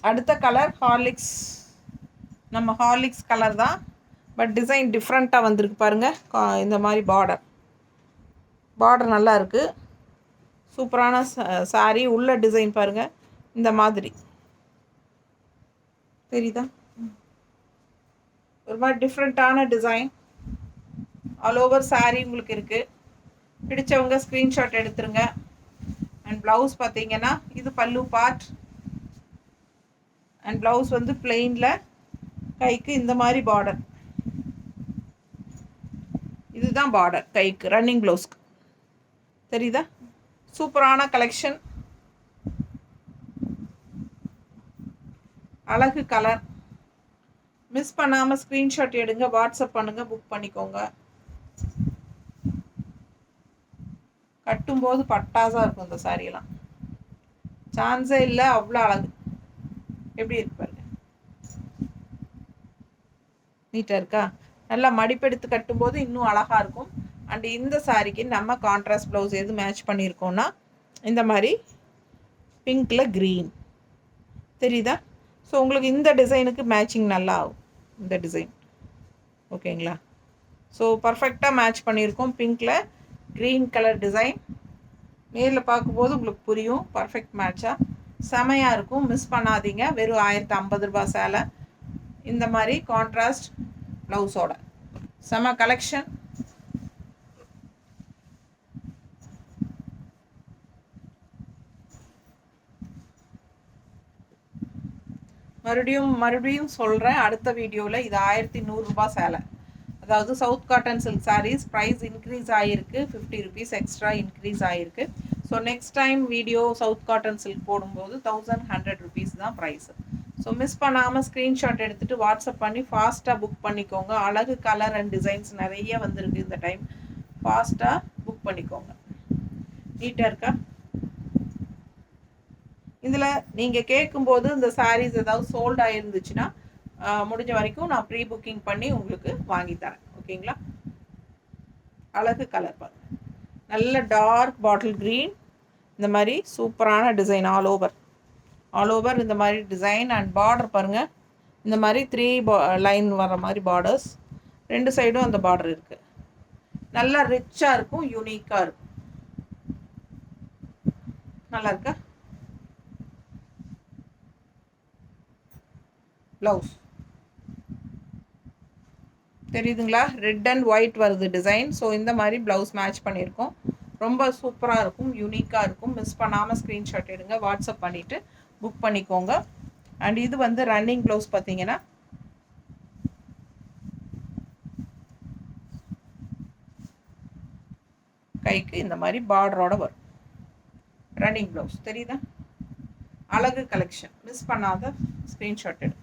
அடுத்த கலர் ஹார்லிக்ஸ். நம்ம ஹார்லிக்ஸ் கலர் தான், பட் டிசைன் டிஃப்ரெண்ட்டாக வந்திருக்கு பாருங்கள். இந்த மாதிரி பார்டர் நல்லா இருக்குது. சூப்பரான சாரீ. உள்ள டிசைன் பாருங்கள், இந்த மாதிரி தெரியுதா? ஒரு மாதிரி டிஃப்ரெண்ட்டான டிசைன் ஆல் ஓவர் சாரீ உங்களுக்கு இருக்குது. பிடிச்சவங்க ஸ்க்ரீன்ஷாட் எடுத்துருங்க. அண்ட் ப்ளவுஸ் பார்த்தீங்கன்னா இது பல்லு பார்ட். அண்ட் ப்ளவுஸ் வந்து பிளெயினில் கைக்கு இந்த மாதிரி பார்டர். இதுதான் பார்டர் கைக்கு, ரன்னிங் ப்ளவுஸ்க்கு. தெரியுதா? சூப்பரான கலெக்ஷன், அழகு கலர். மிஸ் பண்ணாமல் ஸ்க்ரீன்ஷாட் எடுங்க, வாட்ஸ்அப் பண்ணுங்கள், புக் பண்ணிக்கோங்க. கட்டும்போது பட்டாசாக இருக்கும் இந்த சாரியெல்லாம், சான்ஸே இல்லை, அவ்வளோ அழகு. எப்படி இருக்கு பாருங்க, நீட்டாக இருக்கா? நல்லா மடிப்பெடுத்து கட்டும்போது இன்னும் அழகாக இருக்கும். அண்ட் இந்த சாரிக்கு நம்ம கான்ட்ராஸ்ட் ப்ளவுஸ் எது மேட்ச் பண்ணியிருக்கோன்னா இந்த மாதிரி பிங்க்கில் க்ரீன். தெரியுதா? ஸோ உங்களுக்கு இந்த டிசைனுக்கு மேட்சிங் நல்லா ஆகும் இந்த டிசைன். ஓகேங்களா? ஸோ பர்ஃபெக்டாக மேட்ச் பண்ணியிருக்கோம். பிங்க்கில் க்ரீன் கலர் டிசைன். நேரில் பார்க்கும்போது உங்களுக்கு புரியும், பர்ஃபெக்ட் மேட்சாக செமையாக இருக்கும். மிஸ் பண்ணாதீங்க. வெறும் 1050 ரூபா சேலை, இந்த மாதிரி கான்ட்ராஸ்ட் ப்ளவுஸோட செம கலெக்ஷன். மறுபடியும் சொல்கிறேன், அடுத்த வீடியோவில் இது 1100 ரூபா சேலை. அதாவது south cotton silk sarees price increase ஆகிருக்கு, 50 ருபீஸ் எக்ஸ்ட்ரா இன்க்ரீஸ் ஆகிருக்கு. So next time video south cotton silk போடும்போது 1100 ருபீஸ் தான் ப்ரைஸு. ஸோ மிஸ் பண்ணாமல் ஸ்க்ரீன்ஷாட் எடுத்துகிட்டு வாட்ஸ்அப் பண்ணி ஃபாஸ்ட்டாக புக் பண்ணிக்கோங்க. அழகு கலர் அண்ட் டிசைன்ஸ் நிறைய வந்திருக்கு இந்த டைம், ஃபாஸ்ட்டாக புக் பண்ணிக்கோங்க. நீட்டாக இருக்கா? இதில் நீங்கள் கேட்கும்போது இந்த சாரீஸ் ஏதாவது சோல்ட் ஆகிருந்துச்சுன்னா முடிஞ்ச வரைக்கும் நான் ப்ரீ புக்கிங் பண்ணி உங்களுக்கு வாங்கித்தரேன். ஓகேங்களா? அழகு கலர் பாருங்கள், நல்ல டார்க் பாட்டில் க்ரீன். இந்த மாதிரி சூப்பரான டிசைன் ஆல் ஓவர் இந்த மாதிரி டிசைன். அண்ட் பார்டர் பாருங்கள், இந்த மாதிரி 3 லைன் வர மாதிரி பார்டர்ஸ். 2 சைடும் அந்த பார்டர் இருக்குது. நல்லா ரிச்சாக இருக்கும், யூனிக்காக இருக்கும். நல்லா இருக்கா? ப்ளவுஸ் தெரியுதுங்களா? ரெட் அண்ட் ஒயிட் வருது டிசைன். ஸோ இந்த மாதிரி ப்ளவுஸ் மேட்ச் பண்ணியிருக்கோம். ரொம்ப சூப்பராக இருக்கும், யூனிக்காக இருக்கும். மிஸ் பண்ணாமல் ஸ்க்ரீன்ஷாட் எடுங்க, வாட்ஸ்அப் பண்ணிவிட்டு புக் பண்ணிக்கோங்க. அண்ட் இது வந்து ரன்னிங் ப்ளவுஸ் பார்த்தீங்கன்னா கைக்கு இந்த மாதிரி பார்டரோட வரும். ரன்னிங் ப்ளவுஸ் தெரியுதா? அழகு கலெக்ஷன். மிஸ் பண்ணாத ஸ்க்ரீன்ஷாட் எடு.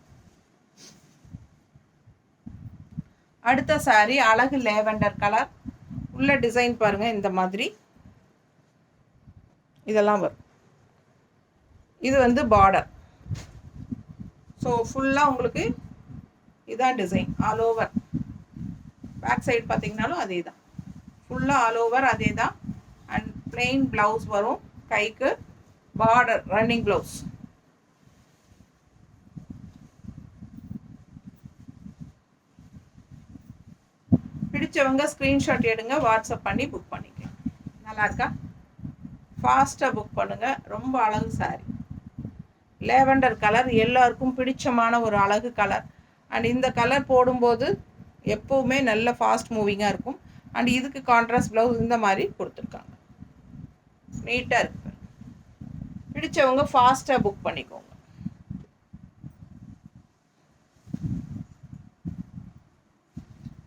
அடுத்த சாரீ அழகு லேவெண்டர் கலர். உள்ள டிசைன் பாருங்கள், இந்த மாதிரி இதெல்லாம் வரும். இது வந்து பார்டர். ஸோ ஃபுல்லாக உங்களுக்கு இதான் design all over. Back side பார்த்தீங்கன்னாலும் அதே தான், ஃபுல்லாக ஆல் ஓவர் அதே தான். அண்ட் பிளெயின் ப்ளவுஸ் வரும், கைக்கு பார்டர் ரன்னிங் ப்ளவுஸ். பிடிச்சவங்க ஸ்க்ரீன்ஷாட் எடுங்க, வாட்ஸ்அப் பண்ணி புக் பண்ணிக்கலாம். நல்லா இருக்கா? ஃபாஸ்ட்டாக புக் பண்ணுங்கள். ரொம்ப அழகு சாரி. லேவெண்டர் கலர் எல்லாருக்கும் பிடிச்சமான ஒரு அழகு கலர். அண்ட் இந்த கலர் போடும்போது எப்போவுமே நல்ல ஃபாஸ்ட் மூவிங்காக இருக்கும். அண்ட் இதுக்கு கான்ட்ராஸ்ட் ப்ளவுஸ் இந்த மாதிரி கொடுத்துருக்காங்க. நீட்டாக இருக்கு. பிடிச்சவங்க ஃபாஸ்ட்டாக புக் பண்ணிக்கோங்க.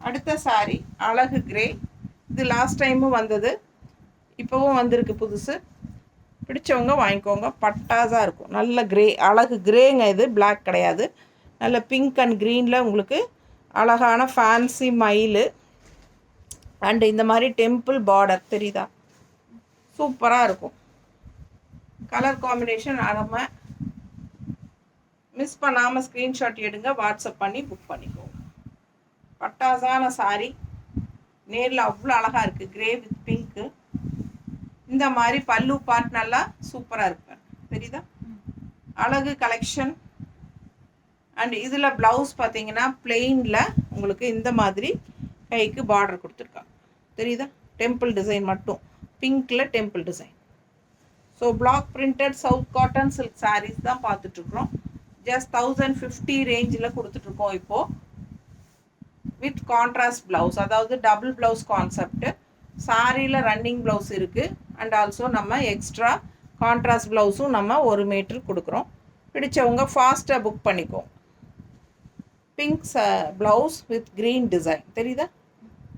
அடுத்த சாரி அழகு கிரே. இது லாஸ்ட் டைமும் வந்தது, இப்போவும் வந்திருக்கு புதுசு. பிடிச்சவங்க வாங்கிக்கோங்க. பட்டாஸாக இருக்கும். நல்ல கிரே, அழகு கிரேங்க. இது பிளாக் கிடையாது. நல்ல பிங்க் அண்ட் க்ரீனில் உங்களுக்கு அழகான ஃபேன்சி மயில் அண்டு இந்த மாதிரி டெம்பிள் பார்டர் தெரியுதா? சூப்பராக இருக்கும். கலர் காம்பினேஷன் அருமை. மிஸ் பண்ணாமல் ஸ்க்ரீன்ஷாட் எடுங்க, வாட்ஸ்அப் பண்ணி புக் பண்ணிக்கோங்க. பட்டாசான சாரி. நேரில் அவ்வளோ அழகாக இருக்குது. Grey with pink. இந்த மாதிரி பல்லு பார்ட் நல்லா சூப்பராக இருக்கு. தெரியுதா? அழகு கலெக்ஷன். அண்ட் இதில் ப்ளவுஸ் பார்த்தீங்கன்னா பிளெயினில் உங்களுக்கு இந்த மாதிரி கைக்கு பார்டர் கொடுத்துருக்காங்க. தெரியுதா? டெம்பிள் டிசைன் மட்டும், பிங்க்கில் temple design. So black printed south cotton silk saris தான் பார்த்துட்ருக்குறோம். ஜஸ்ட் 1050 ரேஞ்சில் கொடுத்துட்ருக்கோம் இப்போது. வித் கான்ட்ராஸ்ட் ப்ளவுஸ், அதாவது டபுள் ப்ளவுஸ் கான்செப்ட். சாரியில் ரன்னிங் ப்ளவுஸ் இருக்குது. அண்ட் ஆல்சோ நம்ம எக்ஸ்ட்ரா கான்ட்ராஸ்ட் ப்ளவுஸும் நம்ம 1 மீட்ரு கொடுக்குறோம். பிடிச்சவங்க ஃபாஸ்ட்டாக புக் பண்ணிக்கோங்க. Pink blouse with green design. தெரியுதா?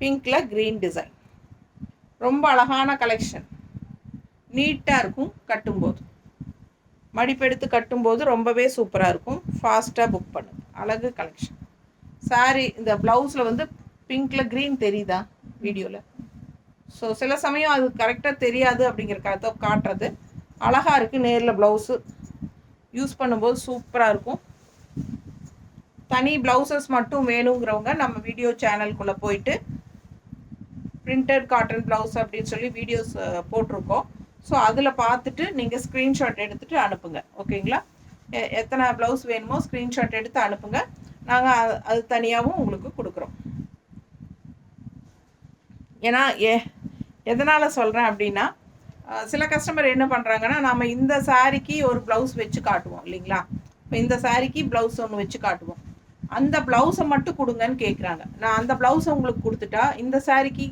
பிங்க்கில் க்ரீன் டிசைன். ரொம்ப அழகான கலெக்ஷன். நீட்டாக இருக்கும். கட்டும்போது மடிப்பெடுத்து கட்டும்போது ரொம்பவே சூப்பராக இருக்கும். ஃபாஸ்ட்டாக புக் பண்ணுங்க. அழகு கலெக்ஷன். சாரி இந்த ப்ளவுஸில் வந்து பிங்க்கில் க்ரீன் தெரியுதா வீடியோவில்? ஸோ சில சமயம் அது கரெக்டாக தெரியாது அப்படிங்கிறக்காக காட்டுறது. அழகாக இருக்குது. நேரில் ப்ளவுஸு யூஸ் பண்ணும்போது சூப்பராக இருக்கும். தனி ப்ளவுசஸ் மட்டும் வேணுங்கிறவங்க நம்ம வீடியோ சேனலுக்குள்ளே போயிட்டு பிரிண்டட் காட்டன் ப்ளவுஸ் அப்படின்னு சொல்லி வீடியோஸ் போட்டிருக்கோம். ஸோ அதில் பார்த்துட்டு நீங்கள் ஸ்க்ரீன்ஷாட் எடுத்துகிட்டு அனுப்புங்க. ஓகேங்களா? எத்தனை ப்ளவுஸ் வேணுமோ ஸ்க்ரீன்ஷாட் எடுத்து அனுப்புங்க. நாங்கள் அது தனியாகவும் உங்களுக்கு கொடுக்குறோம். ஏன்னா எதனால் சொல்கிறேன் அப்படின்னா, சில கஸ்டமர் என்ன பண்ணுறாங்கன்னா, நம்ம இந்த சாரிக்கு ஒரு ப்ளவுஸ் வச்சு காட்டுவோம் இல்லைங்களா? இப்போ இந்த சாரிக்கு ப்ளவுஸ் ஒன்று வச்சு காட்டுவோம். அந்த ப்ளவுஸை மட்டும் கொடுங்கன்னு கேட்குறாங்க. நான் அந்த ப்ளவுஸை உங்களுக்கு கொடுத்துட்டா இந்த சாரிக்கு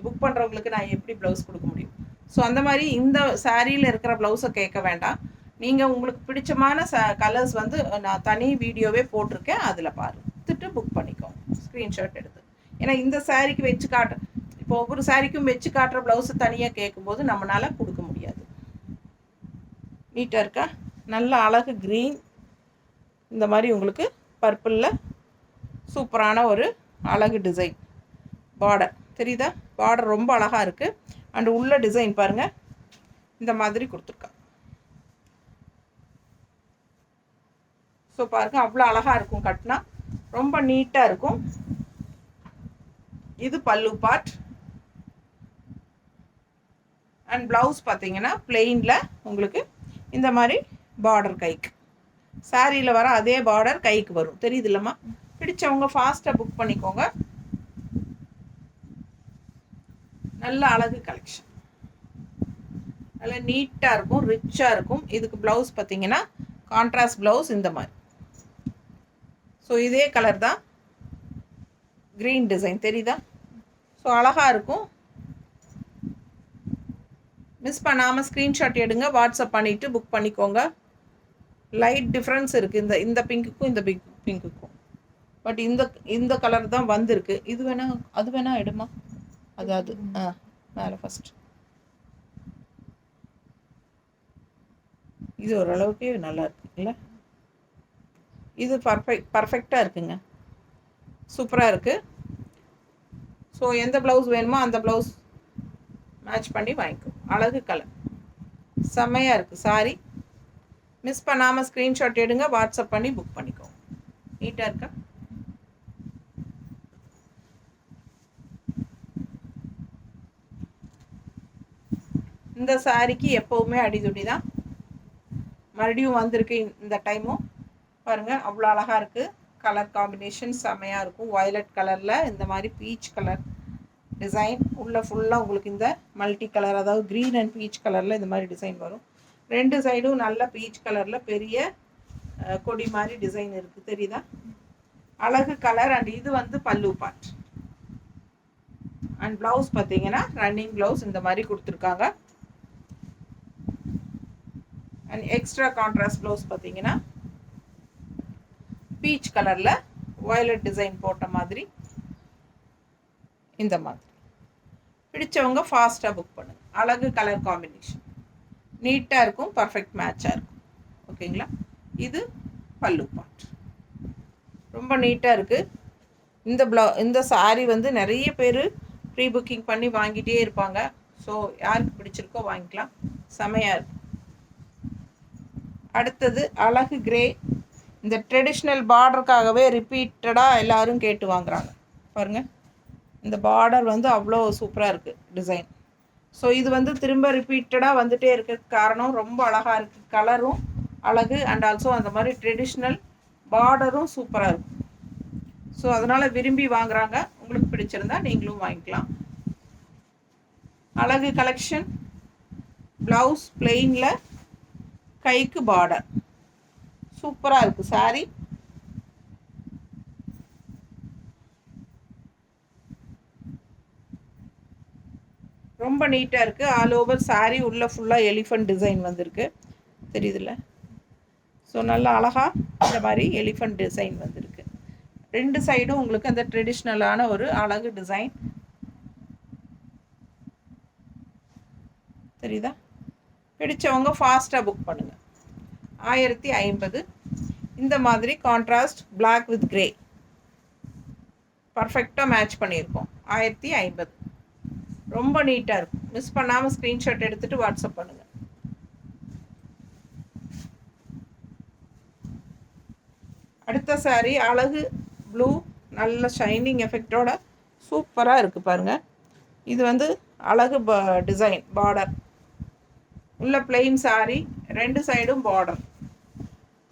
புக் பண்ணுறவங்களுக்கு நான் எப்படி ப்ளவுஸ் கொடுக்க முடியும்? ஸோ அந்த மாதிரி இந்த சாரியில் இருக்கிற ப்ளவுஸை கேட்க வேண்டாம். நீங்கள் உங்களுக்கு பிடிச்சமான கலர்ஸ் வந்து நான் தனி வீடியோவே போட்டிருக்கேன், அதில் பார்த்துட்டு புக் பண்ணிக்கோங்க ஸ்க்ரீன்ஷாட் எடுத்து. ஏன்னா இந்த சாரிக்கு வச்சு இப்போ ஒவ்வொரு சாரிக்கும் வச்சு காட்டுற ப்ளவுஸை தனியாக கேட்கும்போது நம்மளால் கொடுக்க முடியாது. நீட்டாக இருக்கா? நல்ல அழகு க்ரீன். இந்த மாதிரி உங்களுக்கு பர்பிளில் சூப்பரான ஒரு அழகு டிசைன். பார்டர் தெரியுதா? பார்டர் ரொம்ப அழகாக இருக்குது. அண்டு உள்ள டிசைன் பாருங்கள், இந்த மாதிரி கொடுத்துருக்கா. ஸோ பாருங்கள், அவ்வளோ அழகாக இருக்கும். கட்டினா ரொம்ப நீட்டாக இருக்கும். இது பல்லு பார்ட். அண்ட் ப்ளவுஸ் பார்த்தீங்கன்னா பிளெயினில் உங்களுக்கு இந்த மாதிரி பார்டர் கைக்கு. சாரியில் வர அதே பார்டர் கைக்கு வரும். தெரியுது இல்லைம்மா? பிடிச்சவங்க ஃபாஸ்ட்டாக புக் பண்ணிக்கோங்க. நல்ல அழகு கலெக்ஷன். நல்லா நீட்டாக இருக்கும், ரிச்சாக இருக்கும். இதுக்கு ப்ளவுஸ் பார்த்தீங்கன்னா கான்ட்ராஸ்ட் ப்ளவுஸ் இந்த மாதிரி. ஸோ இதே கலர் தான், க்ரீன் டிசைன் தெரியுதா? ஸோ அழகாக இருக்கும். மிஸ் பண்ணாமல் ஸ்க்ரீன்ஷாட் எடுங்க, வாட்ஸ்அப் பண்ணிவிட்டு புக் பண்ணிக்கோங்க. லைட் டிஃப்ரென்ஸ் இருக்குது இந்த பிங்க்குக்கும் இந்த பிங்க்குக்கும். பட் இந்த கலர் தான் வந்திருக்கு. இது வேணால் அது வேணால் எடுமா. அது மேலே ஃபஸ்ட். இது ஓரளவுக்கு நல்லா இருக்கு இல்லை? இது பர்ஃபெக்டாக இருக்குங்க. சூப்பராக இருக்குது. ஸோ எந்த ப்ளவுஸ் வேணுமோ அந்த ப்ளவுஸ் மேட்ச் பண்ணி வாங்கிக்கோ. அழகு கலர் செம்மையாக இருக்குது சாரி. மிஸ் பண்ணாமல் ஸ்க்ரீன்ஷாட் எடுங்க, வாட்ஸ்அப் பண்ணி புக் பண்ணிக்கோ. நீட்டாக இருக்கா? இந்த சாரிக்கு எப்போவுமே அடிதுடி தான். மறுபடியும் வந்திருக்கு இந்த டைமும். பாருங்கள், அவ்வளோ அழகாக இருக்குது. கலர் காம்பினேஷன் செம்மையாக இருக்கும். வயலட் கலரில் இந்த மாதிரி பீச் கலர் டிசைன். உள்ள ஃபுல்லாக உங்களுக்கு இந்த மல்டி கலர், அதாவது க்ரீன் அண்ட் பீச் கலரில் இந்த மாதிரி டிசைன் வரும். 2 சைடும் நல்ல பீச் கலரில் பெரிய கொடி மாதிரி டிசைன் இருக்குது, தெரியுதா? அழகு கலர். அண்ட் இது வந்து பல்லு பார்ட். அண்ட் ப்ளவுஸ் பார்த்தீங்கன்னா ரன்னிங் ப்ளவுஸ் இந்த மாதிரி கொடுத்துருக்காங்க. அண்ட் எக்ஸ்ட்ரா கான்ட்ராஸ்ட் ப்ளவுஸ் பார்த்தீங்கன்னா பீச் கலரில் வயலட் டிசைன் போட்ட மாதிரி இந்த மாதிரி. பிடிச்சவங்க ஃபாஸ்ட்டாக புக் பண்ணுங்க. அழகு கலர் காம்பினேஷன், நீட்டாக இருக்கும், பர்ஃபெக்ட் மேட்சாக இருக்கும். ஓகேங்களா? இது பல்லு பார்ட், ரொம்ப நீட்டாக இருக்குது. இந்த சாரீ வந்து நிறைய பேர் ப்ரீ புக்கிங் பண்ணி வாங்கிட்டே இருப்பாங்க. ஸோ யாருக்கு பிடிச்சிருக்கோ வாங்கிக்கலாம், செமையாக இருக்கும். அடுத்தது அழகு கிரே. இந்த ட்ரெடிஷ்னல் பார்டருக்காகவே ரிப்பீட்டடாக எல்லோரும் கேட்டு வாங்குறாங்க. பாருங்கள், இந்த பார்டர் வந்து அவ்வளோ சூப்பராக இருக்குது டிசைன். ஸோ இது வந்து திரும்ப ரிப்பீட்டடாக வந்துகிட்டே இருக்க காரணம் ரொம்ப அழகாக இருக்குது, கலரும் அழகு அண்ட் ஆல்சோ அந்த மாதிரி ட்ரெடிஷ்னல் பார்டரும் சூப்பராக இருக்கும். ஸோ அதனால் விரும்பி வாங்குகிறாங்க. உங்களுக்கு பிடிச்சிருந்தா நீங்களும் வாங்கிக்கலாம். அழகு கலெக்ஷன். ப்ளவுஸ் பிளெயினில், கைக்கு பார்டர், சூப்பராக இருக்குது சாரீ. ரொம்ப நீட்டாக இருக்குது. ஆல் ஓவர் சாரீ உள்ள ஃபுல்லாக எலிஃபண்ட் டிசைன் வந்திருக்கு, தெரியுதுல்ல? ஸோ நல்லா அழகாக இந்த மாதிரி எலிஃபண்ட் டிசைன் வந்திருக்கு. 2 சைடும் உங்களுக்கு அந்த ட்ரெடிஷ்னலான ஒரு அழகு டிசைன், தெரியுதா? பிடிச்சவங்க ஃபாஸ்ட்டாக புக் பண்ணுங்கள். 1050. இந்த மாதிரி கான்ட்ராஸ்ட் பிளாக் வித் கிரே பர்ஃபெக்டாக மேட்ச் பண்ணியிருக்கோம். 1050. ரொம்ப நீட்டாக இருக்கும். மிஸ் பண்ணாமல் ஸ்க்ரீன்ஷாட் எடுத்துகிட்டு வாட்ஸ்அப் பண்ணுங்கள். அடுத்த சாரீ அழகு ப்ளூ, நல்ல ஷைனிங் எஃபெக்டோட சூப்பராக இருக்குது பாருங்கள். இது வந்து அழகு டிசைன் பார்டர், உள்ள பிளெயின் சாரீ, 2 சைடும் பார்டர்,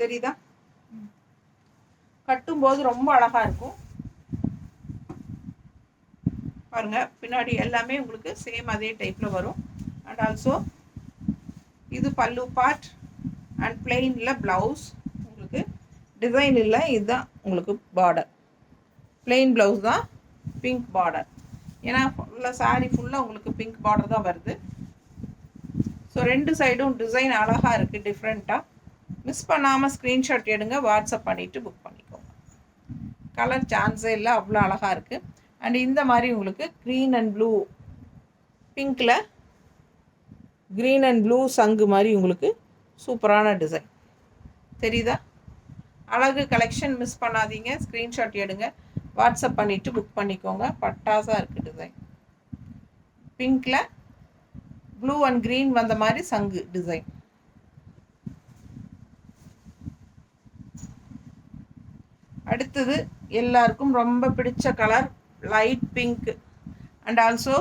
தெரியுதா? கட்டும்போது ரொம்ப அழகாக இருக்கும் பாருங்கள். பின்னாடி எல்லாமே உங்களுக்கு சேம் அதே டைப்பில் வரும். அண்ட் ஆல்சோ இது பல்லு பார்ட் அண்ட் பிளெயினில் ப்ளவுஸ். உங்களுக்கு டிசைன் இல்லை, இதுதான் உங்களுக்கு பார்டர். பிளெயின் ப்ளவுஸ் தான், பிங்க் பார்டர். ஏன்னா ஃபுல்லாக சாரீ ஃபுல்லாக உங்களுக்கு பிங்க் பார்டர் தான் வருது. ஸோ 2 சைடும் டிசைன் அழகாக இருக்குது, டிஃப்ரெண்ட்டாக. மிஸ் பண்ணாமல் ஸ்க்ரீன்ஷாட் எடுங்க, வாட்ஸ்அப் பண்ணிவிட்டு புக் பண்ணிக்கோங்க. கலர் சான்ஸே இல்லை, அவ்வளோ அழகாக இருக்குது. அண்ட் இந்த மாதிரி உங்களுக்கு க்ரீன் அண்ட் ப்ளூ, பிங்க்கில் க்ரீன் அண்ட் ப்ளூ சங்கு மாதிரி உங்களுக்கு சூப்பரான டிசைன், தெரியுதா? அழகு கலெக்ஷன் மிஸ் பண்ணாதீங்க. ஸ்க்ரீன்ஷாட் எடுங்க, வாட்ஸ்அப் பண்ணிவிட்டு புக் பண்ணிக்கோங்க. பட்டாசாக இருக்குது டிசைன். பிங்க்கில் ப்ளூ அண்ட் க்ரீன் வந்த மாதிரி சங்கு டிசைன். அடுத்தது எல்லாருக்கும் ரொம்ப பிடிச்ச colour light pink and also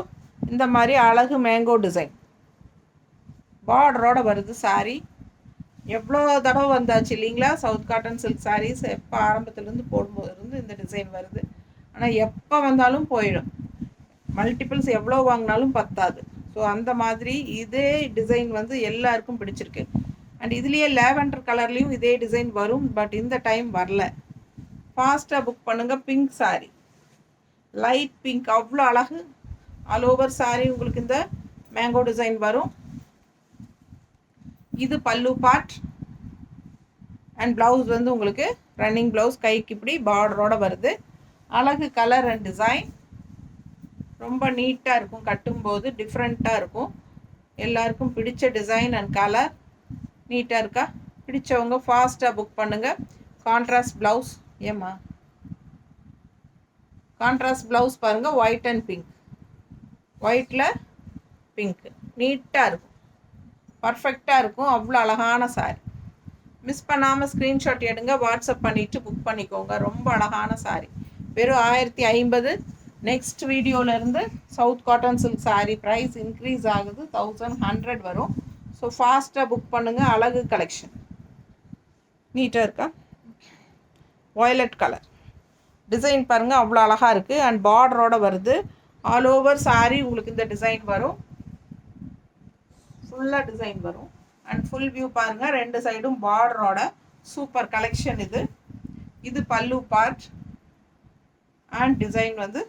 இந்த மாதிரி அழகு மேங்கோ டிசைன் பார்டரோட வருது சாரீ. எவ்வளோ தடவை வந்தாச்சு இல்லைங்களா சவுத் காட்டன் சில்க் சாரீஸ். எப்போ ஆரம்பத்துலேருந்து போடும்போது இருந்து இந்த டிசைன் வருது. ஆனால் எப்போ வந்தாலும் போயிடும். மல்டிபிள்ஸ் எவ்வளோ வாங்கினாலும் பத்தாது. ஸோ அந்த மாதிரி இதே டிசைன் வந்து எல்லாருக்கும் பிடிச்சிருக்கு. அண்ட் இதுலேயே லேவெண்டர் கலர்லேயும் இதே டிசைன் வரும், பட் இந்த டைம் வரல. ஃபாஸ்ட்டாக புக் பண்ணுங்கள். பிங்க் சாரீ, லைட் பிங்க், அவ்வளோ அழகு. ஆல் ஓவர் சாரீ உங்களுக்கு இந்த மேங்கோ டிசைன் வரும். இது பல்லு பார்ட் அண்ட் ப்ளவுஸ் வந்து உங்களுக்கு ரன்னிங் ப்ளவுஸ், கைக்கு இப்படி பார்டரோட வருது. அழகு கலர் அண்ட் டிசைன், ரொம்ப நீட்டாக இருக்கும். கட்டும்போது டிஃப்ரெண்ட்டாக இருக்கும். எல்லாருக்கும் பிடிச்ச டிசைன் அண்ட் கலர். நீட்டாக இருக்கா? பிடிச்சவங்க ஃபாஸ்ட்டாக புக் பண்ணுங்கள். Contrast blouse. ஏம்மா கான்ட்ராஸ்ட் ப்ளவுஸ் பாருங்கள், ஒயிட் அண்ட் பிங்க், ஒயிட்டில் பிங்க், நீட்டாக இருக்கும், பர்ஃபெக்டாக இருக்கும். அவ்வளோ அழகான சாரீ. மிஸ் பண்ணாமல் ஸ்க்ரீன்ஷாட் எடுங்க, வாட்ஸ்அப் பண்ணிவிட்டு புக் பண்ணிக்கோங்க. ரொம்ப அழகான சாரீ. வெறும் 1050. நெக்ஸ்ட் வீடியோவிலேருந்து south cotton silk sari price increase ஆகுது, 1100 வரும். ஸோ ஃபாஸ்ட்டாக புக் பண்ணுங்கள். அழகு கலெக்ஷன். நீட்டாக இருக்கா? வயலட் கலர் டிசைன் பாருங்கள், அவ்வளோ அழகாக இருக்குது. அண்ட் பார்டரோட வருது. ஆல் ஓவர் saree உங்களுக்கு இந்த டிசைன் வரும், ஃபுல்லாக டிசைன் வரும். அண்ட் ஃபுல் வியூ பாருங்கள், ரெண்டு சைடும் பார்டரோட சூப்பர் கலெக்ஷன் இது. இது பல்லு பார்ட் அண்ட் டிசைன் வந்து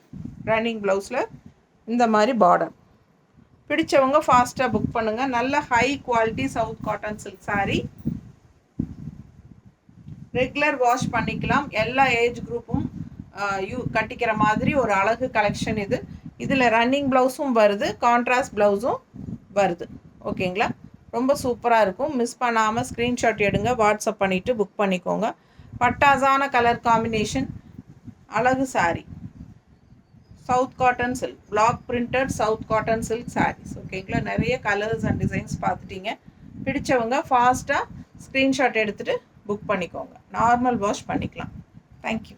ரன்னிங் ப்ளவுஸில் இந்த மாதிரி பார்டர். பிடிச்சவங்க ஃபாஸ்ட்டாக புக் பண்ணுங்கள். நல்ல high quality south cotton silk saree. Regular wash பண்ணிக்கலாம். எல்லா ஏஜ் குரூப்பும் கட்டிக்கிற மாதிரி ஒரு அழகு கலெக்ஷன் இது. இதில் ரன்னிங் ப்ளவுஸும் வருது, கான்ட்ராஸ்ட் ப்ளவுஸும் வருது. ஓகேங்களா, ரொம்ப சூப்பராக இருக்கும். மிஸ் பண்ணாமல் ஸ்க்ரீன்ஷாட் எடுங்க, வாட்ஸ்அப் பண்ணிவிட்டு புக் பண்ணிக்கோங்க. பட்டாசான கலர் காம்பினேஷன், அழகு saree. South cotton silk, black printed south cotton silk sarees. ஓகேங்களா, நிறைய கலர்ஸ் அண்ட் டிசைன்ஸ் பார்த்துட்டீங்க. பிடிச்சவங்க ஃபாஸ்ட்டாக ஸ்க்ரீன்ஷாட் எடுத்துகிட்டு புக் பண்ணிக்கோங்க. நார்மல் வாஷ் பண்ணிக்கலாம். தேங்க்யூ.